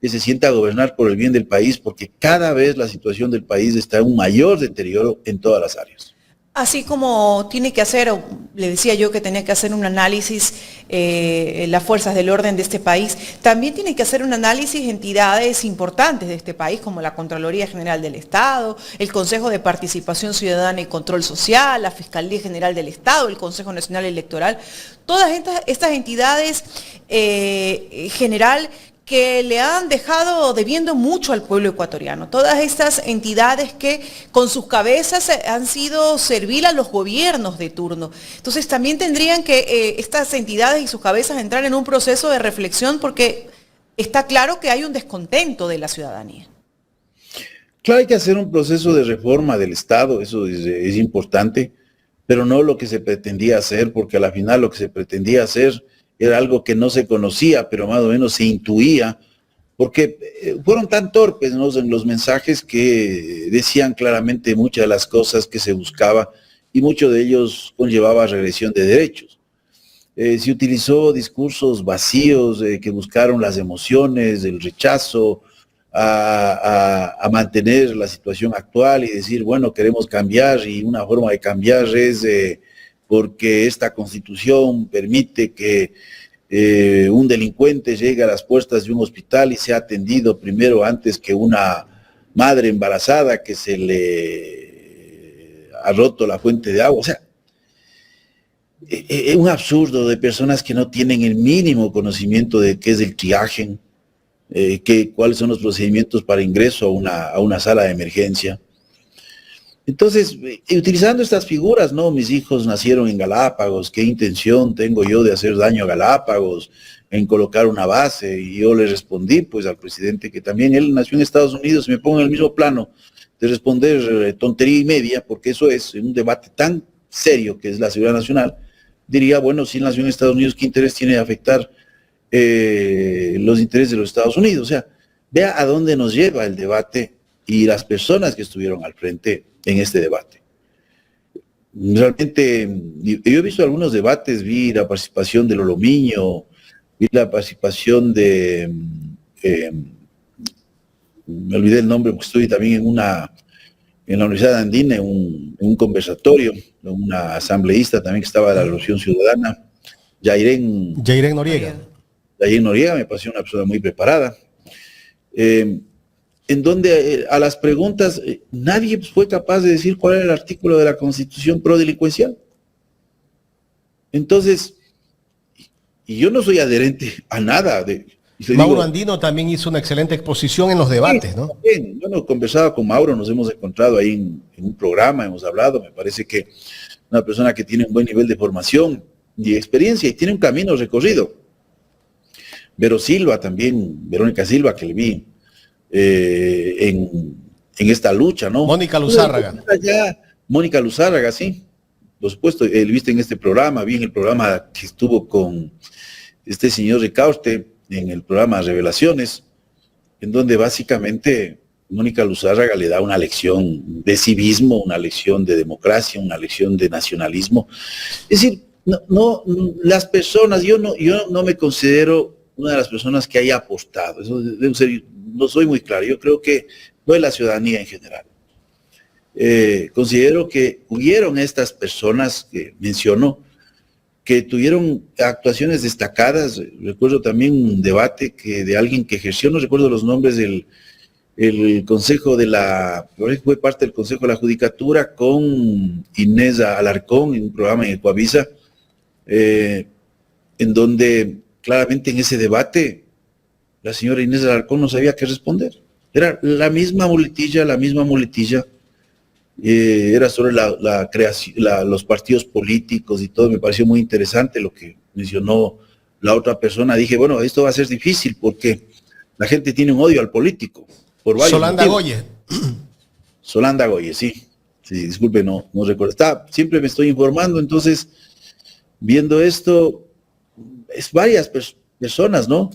Que se sienta a gobernar por el bien del país, porque cada vez la situación del país está en un mayor deterioro en todas las áreas. Así como tiene que hacer, le decía yo que tenía que hacer un análisis las fuerzas del orden de este país, también tiene que hacer un análisis entidades importantes de este país, como la Contraloría General del Estado, el Consejo de Participación Ciudadana y Control Social, la Fiscalía General del Estado, el Consejo Nacional Electoral, todas estas entidades general que le han dejado debiendo mucho al pueblo ecuatoriano. Todas estas entidades que con sus cabezas han sido servil a los gobiernos de turno. Entonces también tendrían que estas entidades y sus cabezas entrar en un proceso de reflexión porque está claro que hay un descontento de la ciudadanía. Claro, hay que hacer un proceso de reforma del Estado, eso es importante, pero no lo que se pretendía hacer, porque a la final lo que se pretendía hacer era algo que no se conocía, pero más o menos se intuía, porque fueron tan torpes, ¿no?, en los mensajes que decían claramente muchas de las cosas que se buscaba, y mucho de ellos conllevaba regresión de derechos. Se utilizó discursos vacíos que buscaron las emociones, el rechazo, a mantener la situación actual y decir, bueno, queremos cambiar, y una forma de cambiar es porque esta constitución permite que un delincuente llegue a las puertas de un hospital y sea atendido primero antes que una madre embarazada que se le ha roto la fuente de agua. O sea, un absurdo de personas que no tienen el mínimo conocimiento de qué es el triaje, cuáles son los procedimientos para ingreso a una sala de emergencia. Entonces, utilizando estas figuras, ¿no? Mis hijos nacieron en Galápagos, ¿qué intención tengo yo de hacer daño a Galápagos, en colocar una base? Y yo le respondí, pues, al presidente, que también él nació en Estados Unidos, y me pongo en el mismo plano de responder tontería y media, porque eso es un debate tan serio que es la seguridad nacional. Diría, bueno, si él nació en Estados Unidos, ¿qué interés tiene de afectar los intereses de los Estados Unidos? O sea, vea a dónde nos lleva el debate y las personas que estuvieron al frente en este debate. Realmente, yo he visto algunos debates, vi la participación de Lolo Miño, vi la participación de, me olvidé el nombre porque estoy también en la Universidad Andina, en un conversatorio, una asambleísta también que estaba de la Revolución Ciudadana, Yairén Noriega. Yairén Noriega, me pareció una persona muy preparada. En donde a las preguntas nadie fue capaz de decir cuál era el artículo de la Constitución prodelincuencial. Entonces, y yo no soy adherente a nada. Mauro Andino también hizo una excelente exposición en los debates, sí, ¿no? También. Yo no conversaba con Mauro, nos hemos encontrado ahí en un programa, hemos hablado, me parece que una persona que tiene un buen nivel de formación y experiencia y tiene un camino recorrido. Verónica Silva, que le vi en esta lucha, ¿no? Mónica Luzárraga. Mónica Luzárraga, sí. Por supuesto, viste en este programa, vi en el programa que estuvo con este señor Ricaurte, en el programa Revelaciones, en donde básicamente Mónica Luzárraga le da una lección de civismo, una lección de democracia, una lección de nacionalismo. Es decir, las personas, yo no me considero una de las personas que haya apostado, eso debo ser, no soy muy claro, yo creo que no es la ciudadanía en general. Considero que hubieron estas personas que mencionó, que tuvieron actuaciones destacadas. Recuerdo también un debate de alguien que ejerció, no recuerdo los nombres, el Consejo fue parte del Consejo de la Judicatura con Inés Alarcón en un programa en Ecuavisa, en donde claramente en ese debate la señora Inés Alarcón no sabía qué responder. Era la misma muletilla, era sobre la creación, los partidos políticos y todo. Me pareció muy interesante lo que mencionó la otra persona. Dije, bueno, esto va a ser difícil porque la gente tiene un odio al político. Por varios Solanda motivos. Goye. Solanda Goye, sí. Sí, disculpe, no recuerdo. Siempre me estoy informando, entonces, viendo esto, es varias personas, ¿no?,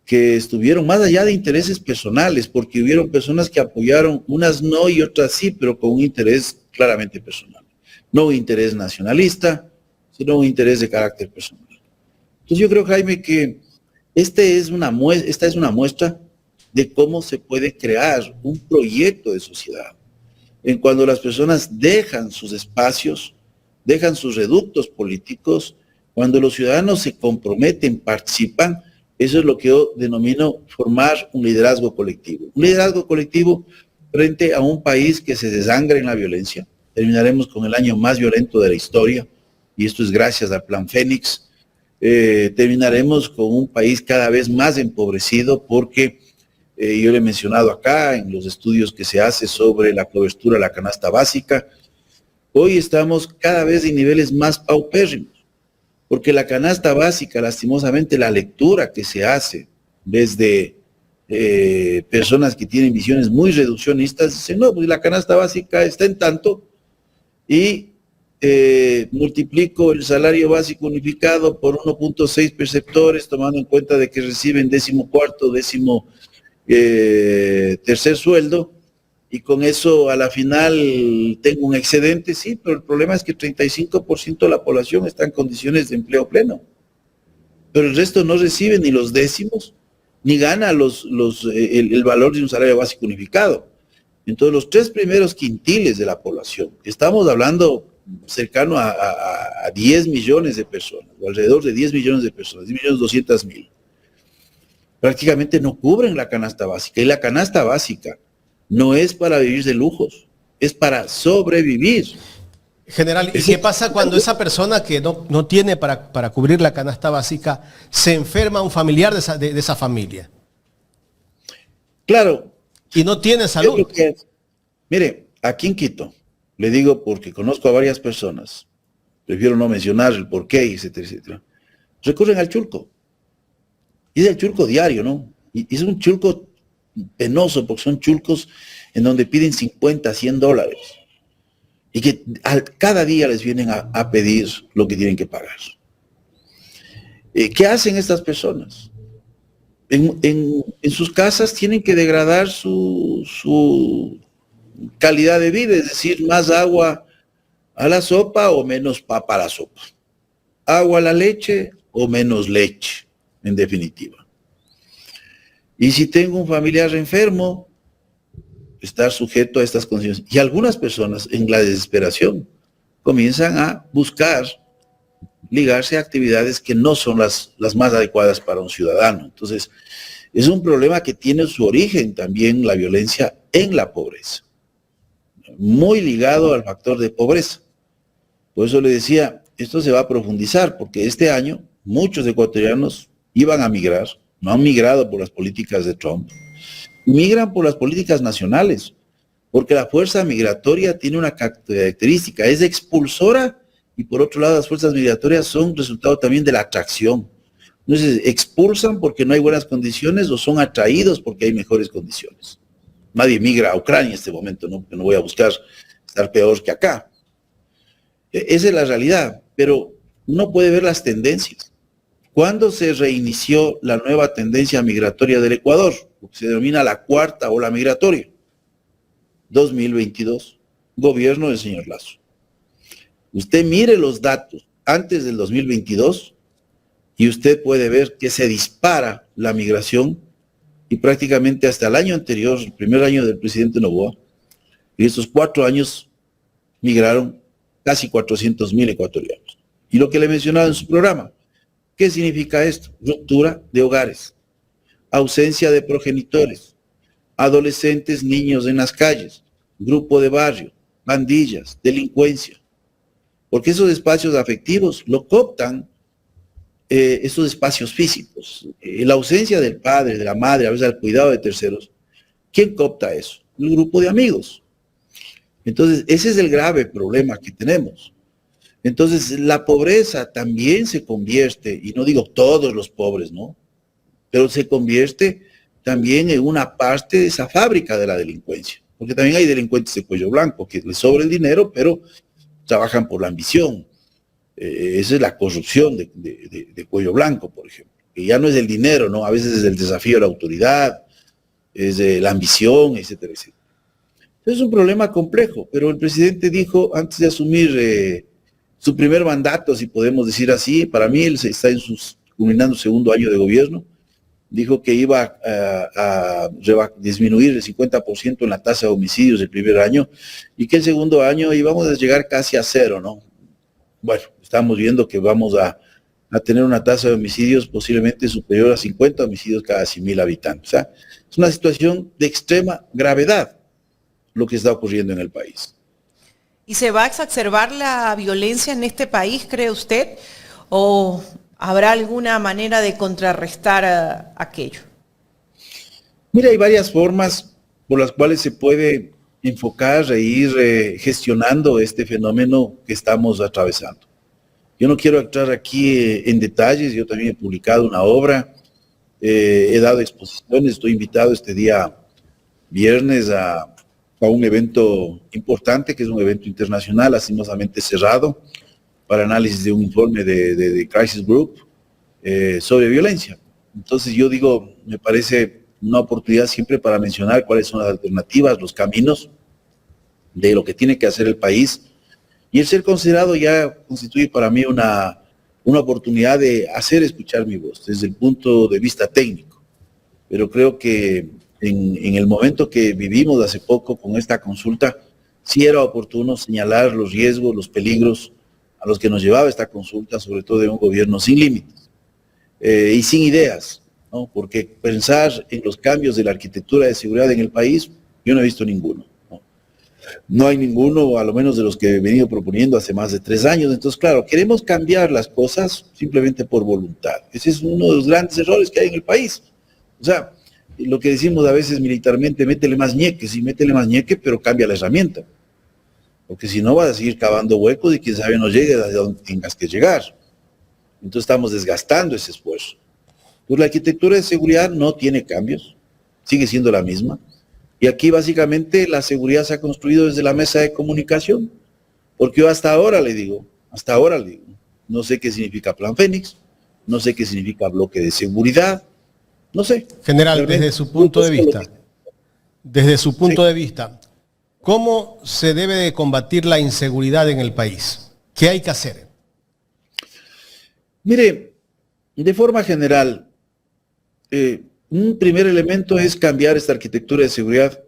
que estuvieron más allá de intereses personales, porque hubieron personas que apoyaron, unas no y otras sí, pero con un interés claramente personal. No un interés nacionalista, sino un interés de carácter personal. Entonces yo creo, Jaime, que esta es una muestra de cómo se puede crear un proyecto de sociedad. En cuando las personas dejan sus espacios, dejan sus reductos políticos, cuando los ciudadanos se comprometen, participan. Eso es lo que yo denomino formar un liderazgo colectivo. Un liderazgo colectivo frente a un país que se desangra en la violencia. Terminaremos con el año más violento de la historia, y esto es gracias al Plan Fénix. Terminaremos con un país cada vez más empobrecido porque, yo le he mencionado acá en los estudios que se hace sobre la cobertura de la canasta básica, hoy estamos cada vez en niveles más paupérrimos. Porque la canasta básica, lastimosamente, la lectura que se hace desde personas que tienen visiones muy reduccionistas, dicen, no, pues la canasta básica está en tanto, y multiplico el salario básico unificado por 1.6 perceptores, tomando en cuenta de que reciben 14º, tercer sueldo, y con eso a la final tengo un excedente, sí, pero el problema es que 35% de la población está en condiciones de empleo pleno, pero el resto no recibe ni los décimos, ni gana el valor de un salario básico unificado. Entonces, los 3 primeros quintiles de la población, estamos hablando cercano a 10 millones de personas, o alrededor de 10 millones de personas, 10.200.000, prácticamente no cubren la canasta básica. Y la canasta básica no es para vivir de lujos, es para sobrevivir. General, ¿y qué pasa cuando esa persona que no tiene para cubrir la canasta básica se enferma un familiar de esa familia? Claro. Y no tiene salud. Mire, aquí en Quito, le digo porque conozco a varias personas, prefiero no mencionar el porqué, etcétera, etcétera, recurren al chulco. Y es el chulco diario, ¿no? Y es un chulco penoso, porque son chulcos en donde piden 50, $100. Y que cada día les vienen a pedir lo que tienen que pagar. ¿Qué hacen estas personas? En sus casas tienen que degradar su calidad de vida, es decir, más agua a la sopa o menos papa a la sopa. Agua a la leche o menos leche, en definitiva. Y si tengo un familiar enfermo, estar sujeto a estas condiciones. Y algunas personas, en la desesperación, comienzan a buscar ligarse a actividades que no son las más adecuadas para un ciudadano. Entonces, es un problema que tiene su origen también la violencia en la pobreza, muy ligado al factor de pobreza. Por eso le decía, esto se va a profundizar, porque este año muchos ecuatorianos iban a migrar, no han migrado por las políticas de Trump, migran por las políticas nacionales, porque la fuerza migratoria tiene una característica, es expulsora, y por otro lado las fuerzas migratorias son resultado también de la atracción. Entonces, expulsan porque no hay buenas condiciones o son atraídos porque hay mejores condiciones. Nadie migra a Ucrania en este momento, ¿no? Porque no voy a buscar estar peor que acá. Esa es la realidad, pero uno puede ver las tendencias. ¿Cuándo se reinició la nueva tendencia migratoria del Ecuador? Lo que se denomina la cuarta ola migratoria. 2022, gobierno del señor Lasso. Usted mire los datos antes del 2022 y usted puede ver que se dispara la migración y prácticamente hasta el año anterior, el primer año del presidente Noboa, y estos 4 años migraron casi 400.000 ecuatorianos. Y lo que le mencionaba en su programa, ¿qué significa esto? Ruptura de hogares, ausencia de progenitores, adolescentes, niños en las calles, grupo de barrio, pandillas, delincuencia. Porque esos espacios afectivos lo cooptan esos espacios físicos. La ausencia del padre, de la madre, a veces el cuidado de terceros. ¿Quién coopta eso? Un grupo de amigos. Entonces, ese es el grave problema que tenemos. Entonces, la pobreza también se convierte, y no digo todos los pobres, ¿no? Pero se convierte también en una parte de esa fábrica de la delincuencia. Porque también hay delincuentes de cuello blanco que les sobra el dinero, pero trabajan por la ambición. Esa es la corrupción de cuello blanco, por ejemplo. Que ya no es el dinero, ¿no? A veces es el desafío a la autoridad, es de la ambición, etcétera, etcétera. Entonces es un problema complejo, pero el presidente dijo, antes de asumir su primer mandato, si podemos decir así, para mí él está culminando su segundo año de gobierno, dijo que iba a disminuir el 50% en la tasa de homicidios el primer año y que el segundo año íbamos a llegar casi a 0, ¿no? Bueno, estamos viendo que vamos a tener una tasa de homicidios posiblemente superior a 50 homicidios cada 100.000 habitantes. O sea, es una situación de extrema gravedad lo que está ocurriendo en el país. ¿Y se va a exacerbar la violencia en este país, cree usted? ¿O habrá alguna manera de contrarrestar aquello? Mira, hay varias formas por las cuales se puede enfocar e ir gestionando este fenómeno que estamos atravesando. Yo no quiero entrar aquí en detalles, yo también he publicado una obra, he dado exposiciones, estoy invitado este día viernes a a un evento importante, que es un evento internacional, lastimosamente cerrado, para análisis de un informe de Crisis Group sobre violencia. Entonces yo digo, me parece una oportunidad siempre para mencionar cuáles son las alternativas, los caminos de lo que tiene que hacer el país, y el ser considerado ya constituye para mí una oportunidad de hacer escuchar mi voz desde el punto de vista técnico. Pero creo que en el momento que vivimos hace poco con esta consulta, sí era oportuno señalar los riesgos, los peligros a los que nos llevaba esta consulta, sobre todo de un gobierno sin límites y sin ideas, ¿no? Porque pensar en los cambios de la arquitectura de seguridad en el país, yo no he visto ninguno. No hay ninguno, a lo menos de los que he venido proponiendo hace más de 3 años. Entonces, claro, queremos cambiar las cosas simplemente por voluntad. Ese es uno de los grandes errores que hay en el país. O sea, lo que decimos a veces militarmente, métele más ñeque, sí, métele más ñeque, pero cambia la herramienta. Porque si no vas a seguir cavando huecos y quién sabe no llegues a donde tengas que llegar. Entonces estamos desgastando ese esfuerzo. Pues la arquitectura de seguridad no tiene cambios, sigue siendo la misma. Y aquí básicamente la seguridad se ha construido desde la mesa de comunicación, porque yo hasta ahora le digo, no sé qué significa Plan Fénix, no sé qué significa bloque de seguridad, no sé. General, desde su punto de vista, ¿cómo se debe de combatir la inseguridad en el país? ¿Qué hay que hacer? Mire, de forma general, un primer elemento es cambiar esta arquitectura de seguridad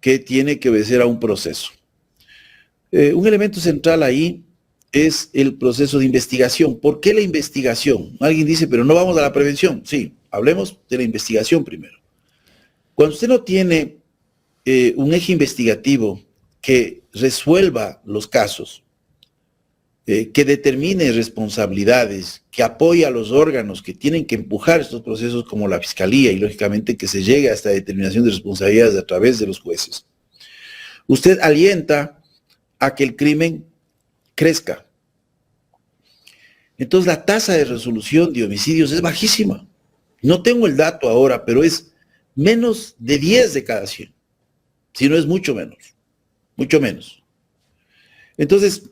que tiene que obedecer a un proceso. Un elemento central ahí es el proceso de investigación. ¿Por qué la investigación? Alguien dice, pero no vamos a la prevención. Sí, hablemos de la investigación primero. Cuando usted no tiene un eje investigativo que resuelva los casos, que determine responsabilidades, que apoye a los órganos que tienen que empujar estos procesos como la Fiscalía y lógicamente que se llegue a esta determinación de responsabilidades a través de los jueces. Usted alienta a que el crimen crezca. Entonces la tasa de resolución de homicidios es bajísima. No tengo el dato ahora, pero es menos de 10 de cada 100. Si no es mucho menos. Mucho menos. Entonces,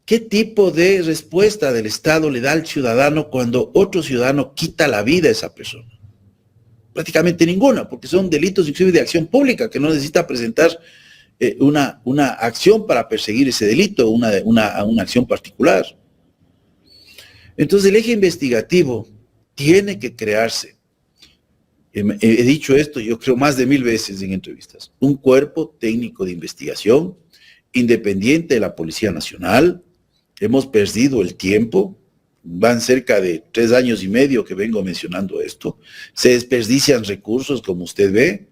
¿qué tipo de respuesta del Estado le da al ciudadano cuando otro ciudadano quita la vida a esa persona? Prácticamente ninguna, porque son delitos inclusive de acción pública, que no necesita presentar una acción para perseguir ese delito, una acción particular. Entonces el eje investigativo tiene que crearse. He dicho esto, yo creo más de 1000 veces en entrevistas. Un cuerpo técnico de investigación independiente de la Policía Nacional. Hemos perdido el tiempo, van cerca de 3 años y medio que vengo mencionando esto, se desperdician recursos, como usted ve,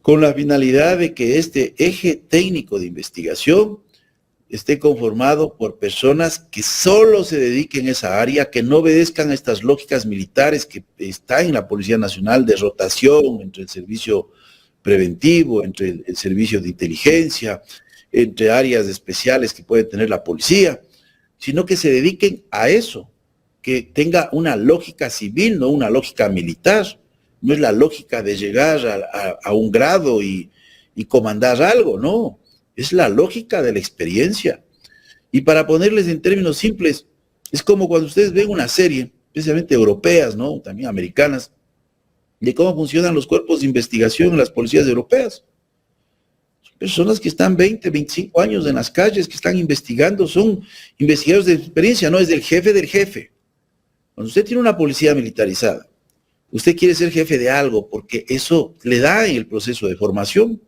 con la finalidad de que este eje técnico de investigación esté conformado por personas que solo se dediquen a esa área, que no obedezcan a estas lógicas militares que están en la Policía Nacional de rotación entre el servicio preventivo, entre el servicio de inteligencia, entre áreas especiales que puede tener la policía, sino que se dediquen a eso, que tenga una lógica civil, no una lógica militar. No es la lógica de llegar a un grado y comandar algo, no. Es la lógica de la experiencia. Y para ponerles en términos simples, es como cuando ustedes ven una serie, especialmente europeas, ¿no? También americanas, de cómo funcionan los cuerpos de investigación en las policías europeas. Personas que están 20, 25 años en las calles, que están investigando, son investigadores de experiencia, no es del jefe del jefe. Cuando usted tiene una policía militarizada, usted quiere ser jefe de algo porque eso le da en el proceso de formación.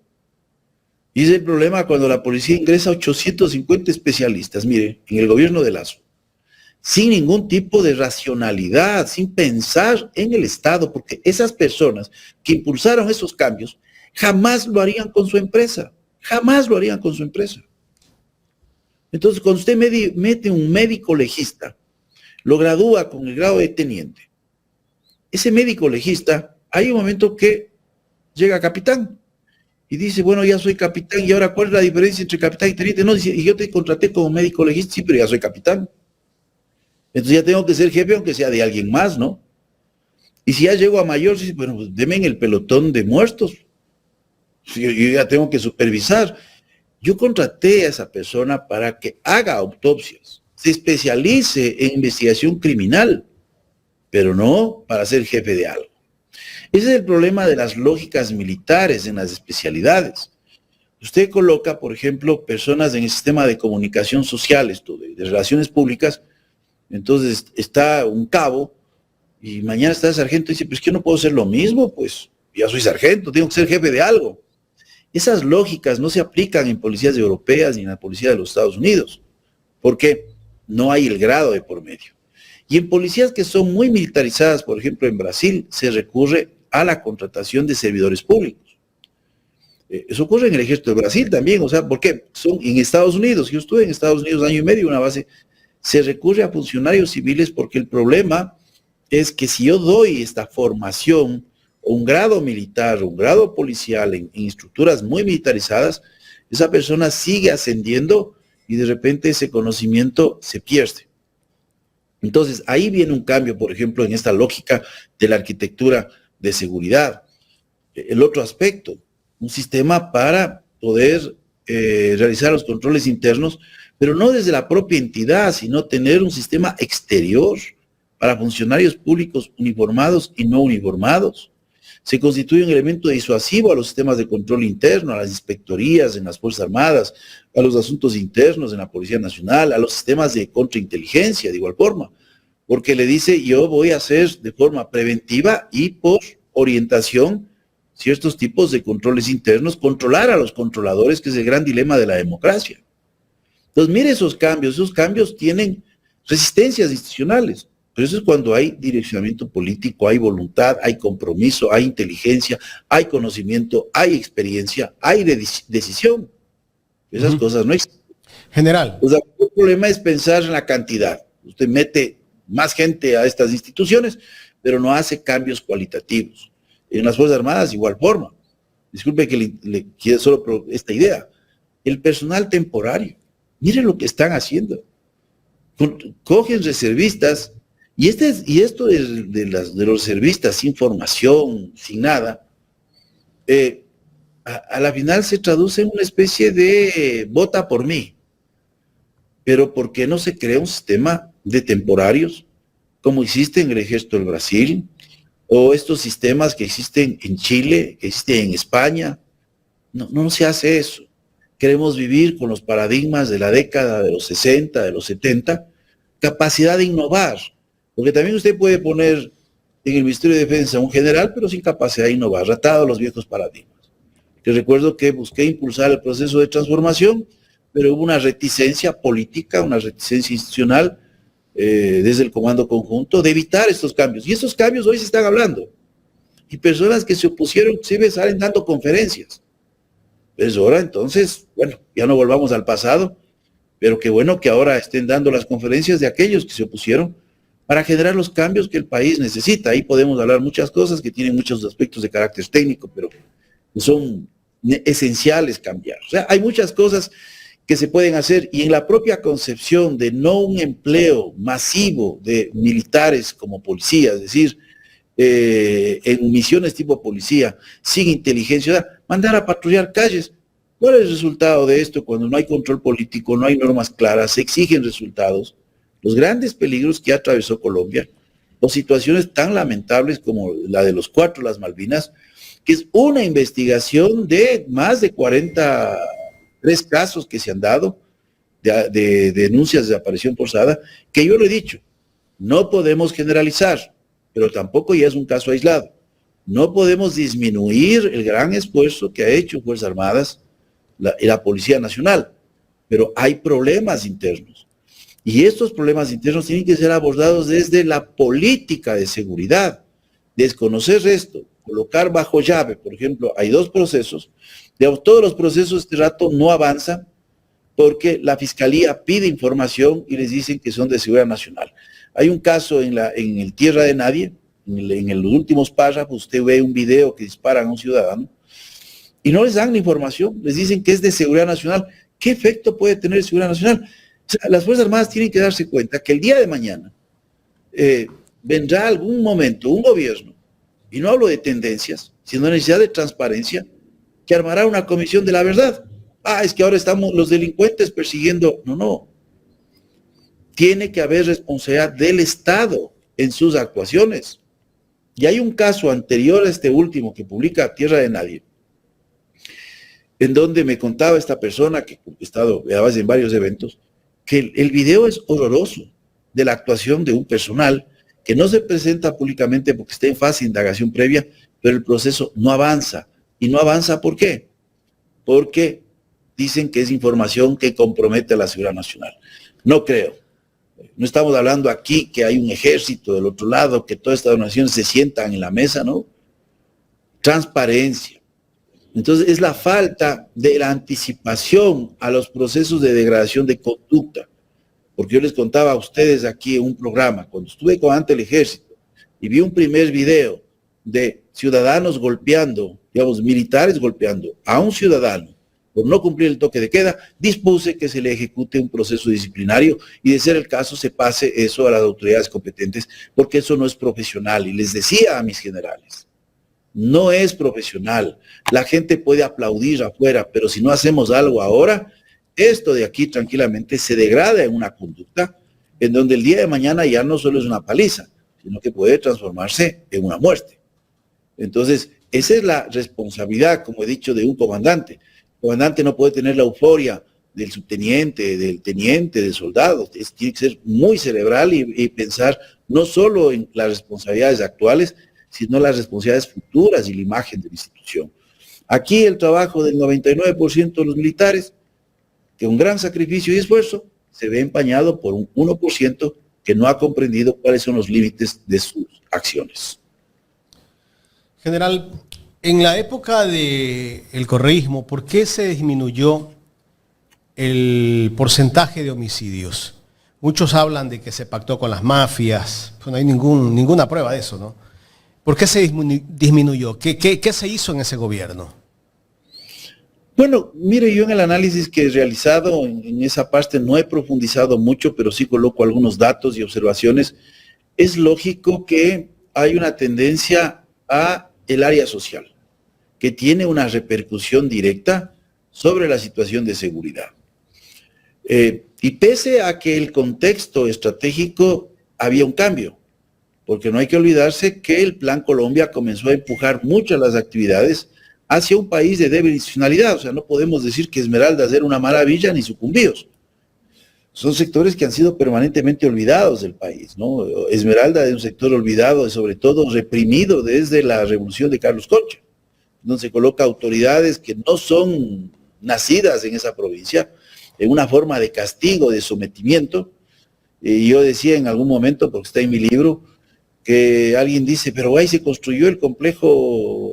Y es el problema cuando la policía ingresa a 850 especialistas, mire, en el gobierno de Lazo, sin ningún tipo de racionalidad, sin pensar en el Estado, porque esas personas que impulsaron esos cambios jamás lo harían con su empresa. Jamás lo harían con su empresa. Entonces, cuando usted mete un médico legista, lo gradúa con el grado de teniente, ese médico legista, hay un momento que llega a capitán y dice, bueno, ya soy capitán, y ahora, ¿cuál es la diferencia entre capitán y teniente? No, dice, y yo te contraté como médico legista, sí, pero ya soy capitán. Entonces ya tengo que ser jefe, aunque sea de alguien más, ¿no? Y si ya llego a mayor, dice, bueno, pues deme en el pelotón de muertos. yo ya tengo que supervisar. Yo contraté a esa persona para que haga autopsias, se especialice en investigación criminal, pero no para ser jefe de algo. Ese es el problema de las lógicas militares en las especialidades. Usted coloca, por ejemplo, personas en el sistema de comunicación social, esto de relaciones públicas, entonces está un cabo y mañana está el sargento y dice, pues que no puedo ser lo mismo, pues ya soy sargento, tengo que ser jefe de algo. Esas lógicas no se aplican en policías europeas ni en la policía de los Estados Unidos, porque no hay el grado de por medio. Y en policías que son muy militarizadas, por ejemplo en Brasil, se recurre a la contratación de servidores públicos. Eso ocurre en el ejército de Brasil también, o sea, ¿por qué? Son en Estados Unidos, yo estuve en Estados Unidos año y medio en una base, se recurre a funcionarios civiles porque el problema es que si yo doy esta formación, un grado militar, un grado policial en estructuras muy militarizadas, esa persona sigue ascendiendo y de repente ese conocimiento se pierde. Entonces, ahí viene un cambio, por ejemplo, en esta lógica de la arquitectura de seguridad. El otro aspecto, un sistema para poder realizar los controles internos, pero no desde la propia entidad, sino tener un sistema exterior para funcionarios públicos uniformados y no uniformados. Se constituye un elemento disuasivo a los sistemas de control interno, a las inspectorías en las Fuerzas Armadas, a los asuntos internos en la Policía Nacional, a los sistemas de contrainteligencia, de igual forma, porque le dice, yo voy a hacer de forma preventiva y por orientación ciertos tipos de controles internos, controlar a los controladores, que es el gran dilema de la democracia. Entonces, mire esos cambios tienen resistencias institucionales. Pero eso es cuando hay direccionamiento político, hay voluntad, hay compromiso, hay inteligencia, hay conocimiento, hay experiencia, hay decisión. Esas cosas no existen. General. O sea, el problema es pensar en la cantidad. Usted mete más gente a estas instituciones, pero no hace cambios cualitativos. En las Fuerzas Armadas, igual forma. Disculpe que le quiera solo esta idea. El personal temporario. Miren lo que están haciendo. Cogen reservistas. Y esto de los reservistas sin formación, sin nada, a la final se traduce en una especie de vota por mí. Pero ¿por qué no se crea un sistema de temporarios como existe en el ejército del Brasil? O estos sistemas que existen en Chile, que existen en España. No se hace eso. Queremos vivir con los paradigmas de la década de los 60, de los 70, capacidad de innovar. Porque también usted puede poner en el Ministerio de Defensa un general, pero sin capacidad de innovar, atado a los viejos paradigmas. Que recuerdo que busqué impulsar el proceso de transformación, pero hubo una reticencia política, una reticencia institucional desde el Comando Conjunto de evitar estos cambios. Y estos cambios hoy se están hablando. Y personas que se opusieron se salen dando conferencias. Es hora entonces, bueno, ya no volvamos al pasado, pero qué bueno que ahora estén dando las conferencias de aquellos que se opusieron para generar los cambios que el país necesita. Ahí podemos hablar muchas cosas que tienen muchos aspectos de carácter técnico, pero son esenciales cambiar. O sea, hay muchas cosas que se pueden hacer y en la propia concepción de no un empleo masivo de militares como policía, es decir, en misiones tipo policía, sin inteligencia, o sea, mandar a patrullar calles. ¿Cuál es el resultado de esto cuando no hay control político, no hay normas claras, se exigen resultados? Los grandes peligros que atravesó Colombia, o situaciones tan lamentables como la de los 4, las Malvinas, que es una investigación de más de 43 casos que se han dado de denuncias de desaparición forzada, que yo lo he dicho, no podemos generalizar, pero tampoco ya es un caso aislado. No podemos disminuir el gran esfuerzo que ha hecho Fuerzas Armadas y la Policía Nacional, pero hay problemas internos. Y estos problemas internos tienen que ser abordados desde la política de seguridad. Desconocer esto, colocar bajo llave, por ejemplo, hay 2 procesos, digamos, todos los procesos este rato no avanzan porque la Fiscalía pide información y les dicen que son de seguridad nacional. Hay un caso en el Tierra de Nadie, en los últimos párrafos, usted ve un video que disparan a un ciudadano y no les dan la información, les dicen que es de seguridad nacional. ¿Qué efecto puede tener seguridad nacional? O sea, las Fuerzas Armadas tienen que darse cuenta que el día de mañana vendrá algún momento un gobierno, y no hablo de tendencias, sino de necesidad de transparencia, que armará una comisión de la verdad. Es que ahora estamos los delincuentes persiguiendo. No. Tiene que haber responsabilidad del Estado en sus actuaciones. Y hay un caso anterior a este último que publica Tierra de Nadie, en donde me contaba esta persona, que he estado a veces en varios eventos, que el video es horroroso de la actuación de un personal que no se presenta públicamente porque está en fase de indagación previa, pero el proceso no avanza. ¿Y no avanza por qué? Porque dicen que es información que compromete a la seguridad nacional. No creo. No estamos hablando aquí que hay un ejército del otro lado, que todas estas naciones se sientan en la mesa, ¿no? Transparencia. Entonces es la falta de la anticipación a los procesos de degradación de conducta. Porque yo les contaba a ustedes aquí en un programa, cuando estuve ante el ejército y vi un primer video de ciudadanos golpeando, digamos, militares golpeando a un ciudadano por no cumplir el toque de queda, dispuse que se le ejecute un proceso disciplinario y, de ser el caso, se pase eso a las autoridades competentes, porque eso no es profesional. Y les decía a mis generales, no es profesional. La gente puede aplaudir afuera, pero si no hacemos algo ahora, esto de aquí tranquilamente se degrada en una conducta en donde el día de mañana ya no solo es una paliza, sino que puede transformarse en una muerte. Entonces, esa es la responsabilidad, como he dicho, de un comandante. El comandante no puede tener la euforia del subteniente, del teniente, del soldado. Tiene que ser muy cerebral y pensar no solo en las responsabilidades actuales, sino las responsabilidades futuras y la imagen de la institución. Aquí el trabajo del 99% de los militares, que un gran sacrificio y esfuerzo, se ve empañado por un 1% que no ha comprendido cuáles son los límites de sus acciones. General, en la época del correísmo, ¿por qué se disminuyó el porcentaje de homicidios? Muchos hablan de que se pactó con las mafias, pues no hay ninguna prueba de eso, ¿no? ¿Por qué se disminuyó? ¿Qué se hizo en ese gobierno? Bueno, mire, yo en el análisis que he realizado en esa parte no he profundizado mucho, pero sí coloco algunos datos y observaciones. Es lógico que hay una tendencia a el área social, que tiene una repercusión directa sobre la situación de seguridad. Y pese a que el contexto estratégico había un cambio, porque no hay que olvidarse que el Plan Colombia comenzó a empujar muchas las actividades hacia un país de débil institucionalidad. O sea, no podemos decir que Esmeraldas era una maravilla ni Sucumbíos. Son sectores que han sido permanentemente olvidados del país, ¿no? Esmeralda es un sector olvidado y sobre todo reprimido desde la revolución de Carlos Concha, donde se coloca autoridades que no son nacidas en esa provincia, en una forma de castigo, de sometimiento. Y yo decía en algún momento, porque está en mi libro, que alguien dice, pero ahí se construyó el complejo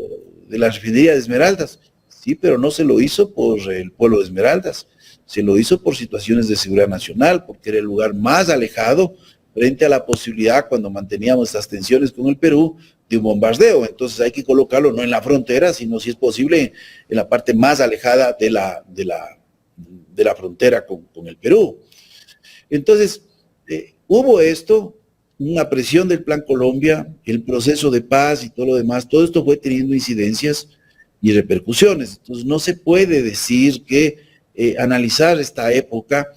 de la refinería de Esmeraldas. Sí, pero no se lo hizo por el pueblo de Esmeraldas, se lo hizo por situaciones de seguridad nacional, porque era el lugar más alejado frente a la posibilidad, cuando manteníamos estas tensiones con el Perú, de un bombardeo. Entonces hay que colocarlo no en la frontera, sino, si es posible, en la parte más alejada de la frontera con el Perú. Entonces, hubo esto, una presión del Plan Colombia, el proceso de paz y todo lo demás, todo esto fue teniendo incidencias y repercusiones. Entonces no se puede decir que analizar esta época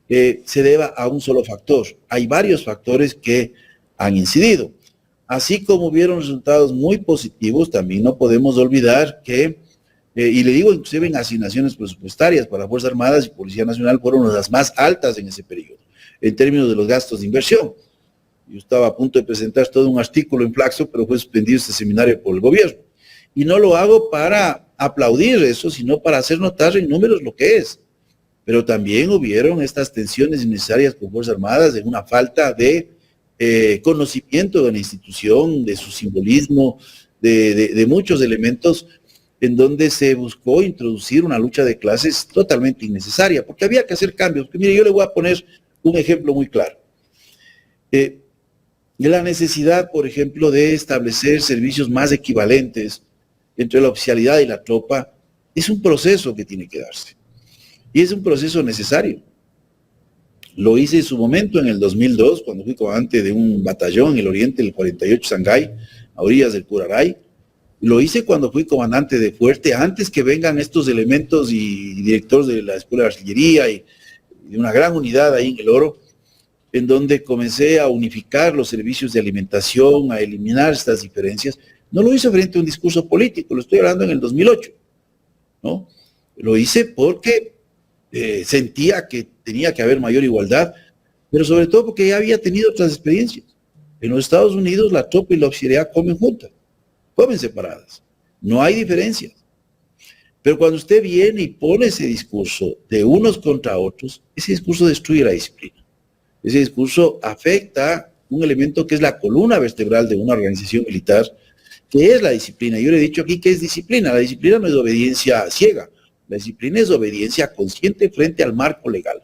se deba a un solo factor. Hay varios factores que han incidido. Así como hubieron resultados muy positivos, también no podemos olvidar que, y le digo inclusive en asignaciones presupuestarias para Fuerzas Armadas y Policía Nacional, fueron las más altas en ese periodo, en términos de los gastos de inversión. Yo estaba a punto de presentar todo un artículo en Flaxo, pero fue suspendido este seminario por el gobierno. Y no lo hago para aplaudir eso, sino para hacer notar en números lo que es. Pero también hubieron estas tensiones innecesarias con Fuerzas Armadas, en una falta de conocimiento de la institución, de su simbolismo, de muchos elementos, en donde se buscó introducir una lucha de clases totalmente innecesaria, porque había que hacer cambios. Porque, mire, yo le voy a poner un ejemplo muy claro. La necesidad, por ejemplo, de establecer servicios más equivalentes entre la oficialidad y la tropa, es un proceso que tiene que darse. Y es un proceso necesario. Lo hice en su momento en el 2002, cuando fui comandante de un batallón en el oriente del 48 Sangay, a orillas del Curaray, Lo hice cuando fui comandante de fuerte, antes que vengan estos elementos y directores de la Escuela de Artillería y de una gran unidad ahí en El Oro, en donde comencé a unificar los servicios de alimentación, a eliminar estas diferencias. No lo hice frente a un discurso político, lo estoy hablando en el 2008, ¿no? Lo hice porque sentía que tenía que haber mayor igualdad, pero sobre todo porque ya había tenido otras experiencias. En los Estados Unidos la tropa y la oficialidad comen juntas, comen separadas, no hay diferencias. Pero cuando usted viene y pone ese discurso de unos contra otros, ese discurso destruye la disciplina. Ese discurso afecta un elemento que es la columna vertebral de una organización militar, que es la disciplina. Yo le he dicho aquí que es disciplina. La disciplina no es obediencia ciega. La disciplina es obediencia consciente frente al marco legal,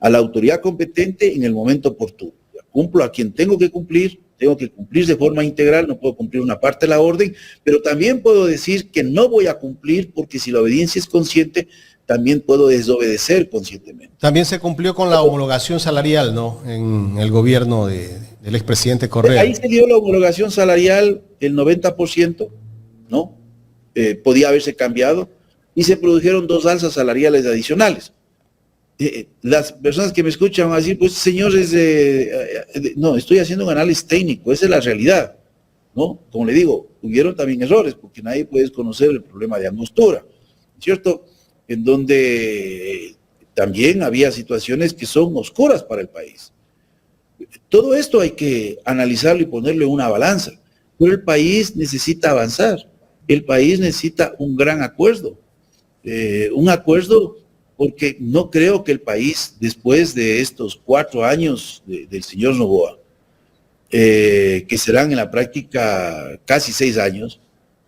a la autoridad competente en el momento oportuno. Cumplo a quien tengo que cumplir de forma integral, no puedo cumplir una parte de la orden, pero también puedo decir que no voy a cumplir porque si la obediencia es consciente, también puedo desobedecer conscientemente. También se cumplió con la homologación salarial, ¿no? En el gobierno del expresidente Correa. Ahí se dio la homologación salarial el 90%, ¿no? Podía haberse cambiado y se produjeron 2 alzas salariales adicionales. Las personas que me escuchan van a decir, pues señores, no, estoy haciendo un análisis técnico, esa es la realidad, ¿no? Como le digo, hubieron también errores, porque nadie puede desconocer el problema de angostura, ¿cierto? En donde también había situaciones que son oscuras para el país. Todo esto hay que analizarlo y ponerlo en una balanza, pero el país necesita avanzar, el país necesita un gran acuerdo, porque no creo que el país, después de estos 4 años del señor Noboa, que serán en la práctica casi 6 años,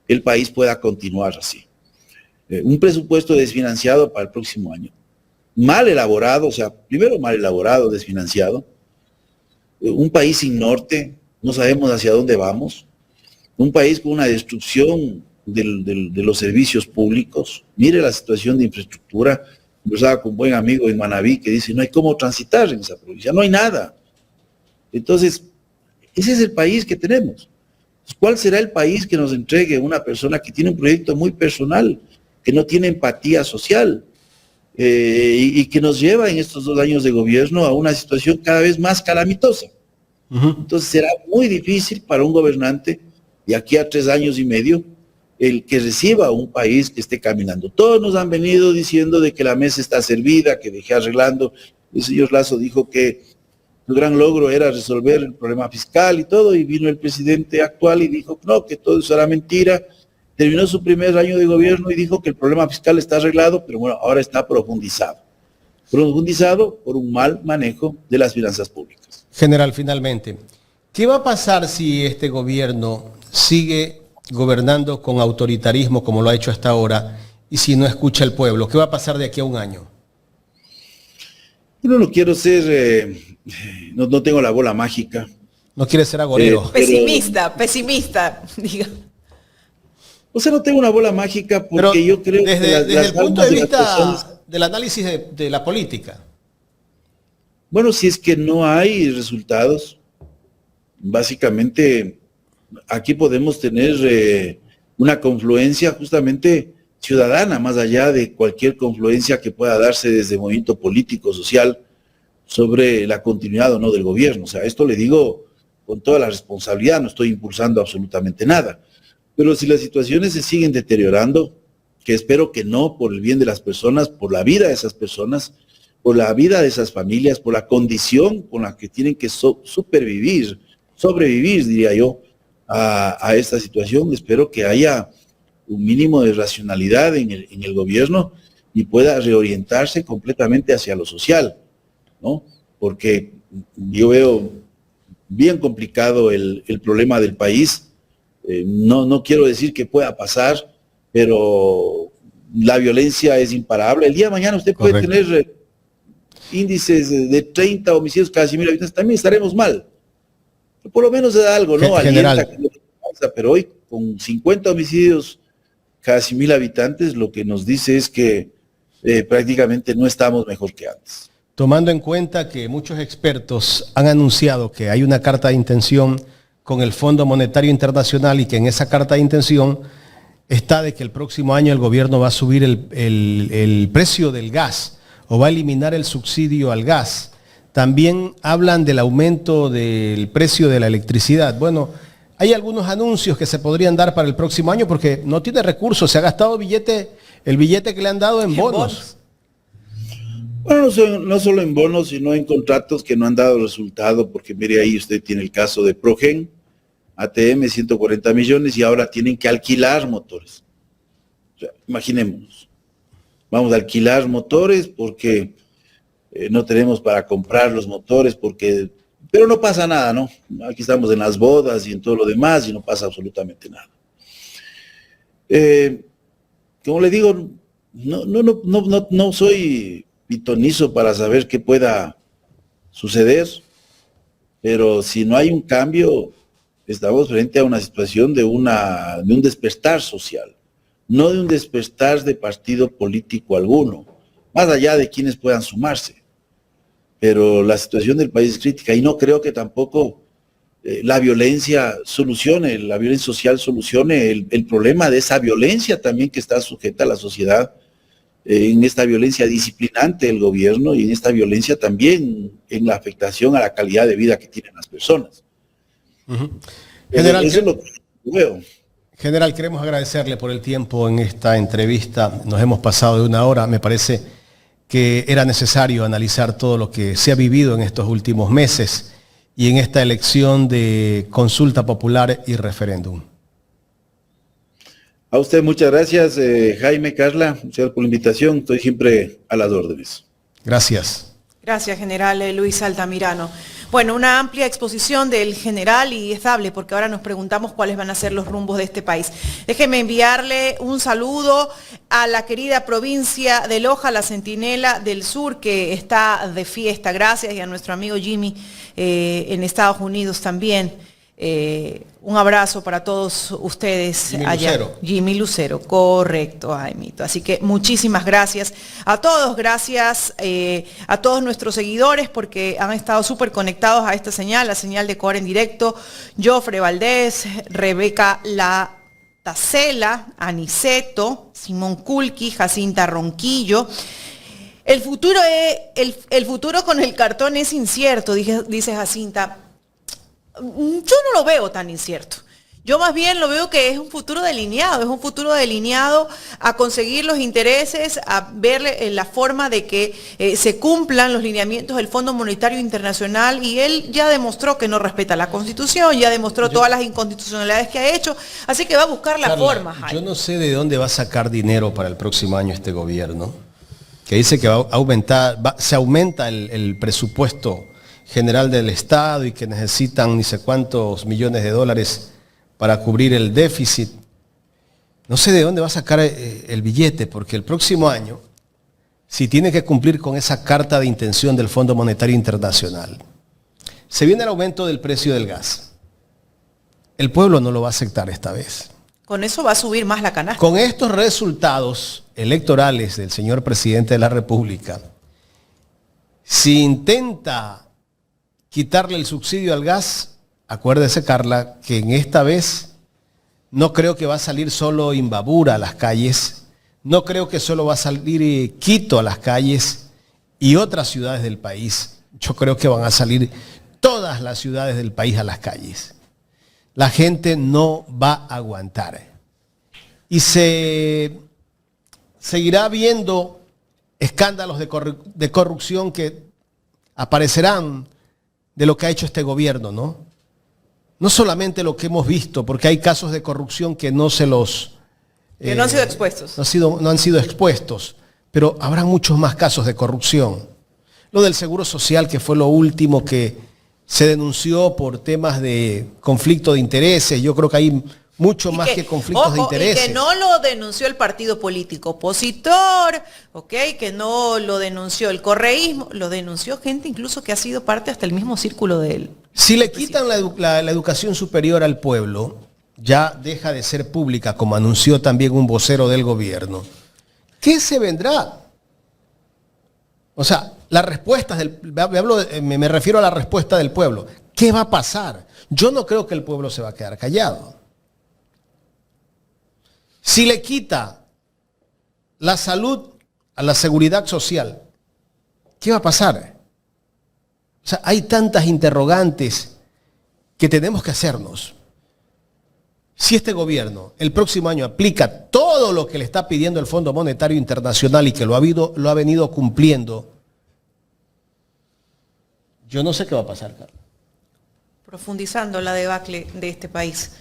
el país pueda continuar así. Un presupuesto desfinanciado para el próximo año, mal elaborado, o sea, primero mal elaborado, desfinanciado, un país sin norte, no sabemos hacia dónde vamos, un país con una destrucción de los servicios públicos. Mire la situación de infraestructura. Conversaba con un buen amigo en Manabí que dice, no hay cómo transitar en esa provincia, no hay nada. Entonces, ese es el país que tenemos. ¿Cuál será el país que nos entregue una persona que tiene un proyecto muy personal, que no tiene empatía social, y que nos lleva en estos 2 años de gobierno a una situación cada vez más calamitosa? Entonces será muy difícil para un gobernante de aquí a 3 años y medio el que reciba un país que esté caminando. Todos nos han venido diciendo de que la mesa está servida, que dejé arreglando. El señor Lasso dijo que el gran logro era resolver el problema fiscal y todo, y vino el presidente actual y dijo no, que todo eso era mentira. Terminó su primer año de gobierno y dijo que el problema fiscal está arreglado, pero bueno, ahora está profundizado. Profundizado por un mal manejo de las finanzas públicas. General, finalmente, ¿qué va a pasar si este gobierno sigue gobernando con autoritarismo como lo ha hecho hasta ahora y si no escucha al pueblo? ¿Qué va a pasar de aquí a 1 año? Yo no quiero ser, no tengo la bola mágica. No quiere ser agorero. Pesimista, diga. O sea, no tengo una bola mágica porque pero yo creo que desde el punto de vista personas, del análisis de la política. Bueno, si es que no hay resultados, básicamente aquí podemos tener una confluencia justamente ciudadana, más allá de cualquier confluencia que pueda darse desde el movimiento político, social, sobre la continuidad o no del gobierno. O sea, esto le digo con toda la responsabilidad, no estoy impulsando absolutamente nada. Pero si las situaciones se siguen deteriorando, que espero que no, por el bien de las personas, por la vida de esas personas, por la vida de esas familias, por la condición con la que tienen que sobrevivir, diría yo, a esta situación, espero que haya un mínimo de racionalidad en el gobierno y pueda reorientarse completamente hacia lo social, ¿no? Porque yo veo bien complicado el problema del país. No quiero decir que pueda pasar, pero la violencia es imparable. El día de mañana usted puede tener índices de 30 homicidios cada 100.000 habitantes, también estaremos mal. Pero por lo menos se da algo, ¿no? General. Pero hoy, con 50 homicidios cada 100.000 habitantes, lo que nos dice es que prácticamente no estamos mejor que antes. Tomando en cuenta que muchos expertos han anunciado que hay una carta de intención con el Fondo Monetario Internacional y que en esa carta de intención está de que el próximo año el gobierno va a subir el precio del gas o va a eliminar el subsidio al gas. También hablan del aumento del precio de la electricidad. Bueno, hay algunos anuncios que se podrían dar para el próximo año porque no tiene recursos, se ha gastado el billete que le han dado en bonos. Bueno, no solo en bonos, sino en contratos que no han dado resultado, porque mire, ahí usted tiene el caso de Progen, ATM, 140 millones, y ahora tienen que alquilar motores. O sea, imaginémonos, vamos a alquilar motores porque no tenemos para comprar los motores, pero no pasa nada, ¿no? Aquí estamos en las bodas y en todo lo demás y no pasa absolutamente nada. Como le digo, no soy pitonizo para saber qué pueda suceder, pero si no hay un cambio, estamos frente a una situación de un despertar social, no de un despertar de partido político alguno, más allá de quienes puedan sumarse. Pero la situación del país es crítica y no creo que tampoco la violencia social solucione el problema de esa violencia también que está sujeta a la sociedad, en esta violencia disciplinante del gobierno y en esta violencia también en la afectación a la calidad de vida que tienen las personas. General, eso es lo que veo. General, queremos agradecerle por el tiempo en esta entrevista. Nos hemos pasado de 1 hora. Me parece que era necesario analizar todo lo que se ha vivido en estos últimos meses y en esta elección de consulta popular y referéndum. A usted muchas gracias, Jaime, Carla, por la invitación. Estoy siempre a las órdenes. Gracias. Gracias, general Luis Altamirano. Bueno, una amplia exposición del general y estable, porque ahora nos preguntamos cuáles van a ser los rumbos de este país. Déjeme enviarle un saludo a la querida provincia de Loja, la Centinela del Sur, que está de fiesta. Gracias, y a nuestro amigo Jimmy en Estados Unidos también. Un abrazo para todos ustedes Jimmy allá. Lucero. Jimmy Lucero, correcto, Jaimito. Así que muchísimas gracias a todos, gracias a todos nuestros seguidores porque han estado súper conectados a esta señal, la señal de Cora en directo. Jofre Valdés, Rebeca La Tacela, Aniceto, Simón Kulki, Jacinta Ronquillo. El futuro con el cartón es incierto, dice Jacinta. Yo no lo veo tan incierto. Yo más bien lo veo que es un futuro delineado a conseguir los intereses, a ver la forma de que se cumplan los lineamientos del Fondo Monetario Internacional, y él ya demostró que no respeta la Constitución, ya demostró todas las inconstitucionalidades que ha hecho, así que va a buscar la forma. Jaime. Yo no sé de dónde va a sacar dinero para el próximo año este gobierno, que dice que se aumenta el presupuesto general del Estado y que necesitan ni sé cuántos millones de dólares para cubrir el déficit. No sé de dónde va a sacar el billete, porque el próximo año, si tiene que cumplir con esa carta de intención del Fondo Monetario Internacional, se viene el aumento del precio del gas. El pueblo no lo va a aceptar esta vez. Con eso va a subir más la canasta. Con estos resultados electorales del señor presidente de la República, si intenta quitarle el subsidio al gas, acuérdese, Carla, que en esta vez no creo que va a salir solo Imbabura a las calles, no creo que solo va a salir Quito a las calles y otras ciudades del país. Yo creo que van a salir todas las ciudades del país a las calles. La gente no va a aguantar. Y se seguirá viendo escándalos de corrupción que aparecerán de lo que ha hecho este gobierno, ¿no? No solamente lo que hemos visto, porque hay casos de corrupción que no se los... que no han sido expuestos. No han sido expuestos, pero habrá muchos más casos de corrupción. Lo del Seguro Social, que fue lo último que se denunció por temas de conflicto de intereses. Yo creo que hay mucho más que conflictos de intereses. Y que no lo denunció el partido político opositor, que no lo denunció el correísmo, lo denunció gente incluso que ha sido parte hasta el mismo círculo de él. Si le quitan la educación superior al pueblo, ya deja de ser pública, como anunció también un vocero del gobierno. ¿Qué se vendrá? O sea, las respuestas me refiero a la respuesta del pueblo. ¿Qué va a pasar? Yo no creo que el pueblo se va a quedar callado. Si le quita la salud a la seguridad social, ¿qué va a pasar? O sea, hay tantas interrogantes que tenemos que hacernos. Si este gobierno el próximo año aplica todo lo que le está pidiendo el Fondo Monetario Internacional y que lo ha venido cumpliendo, yo no sé qué va a pasar, Carlos. Profundizando la debacle de este país.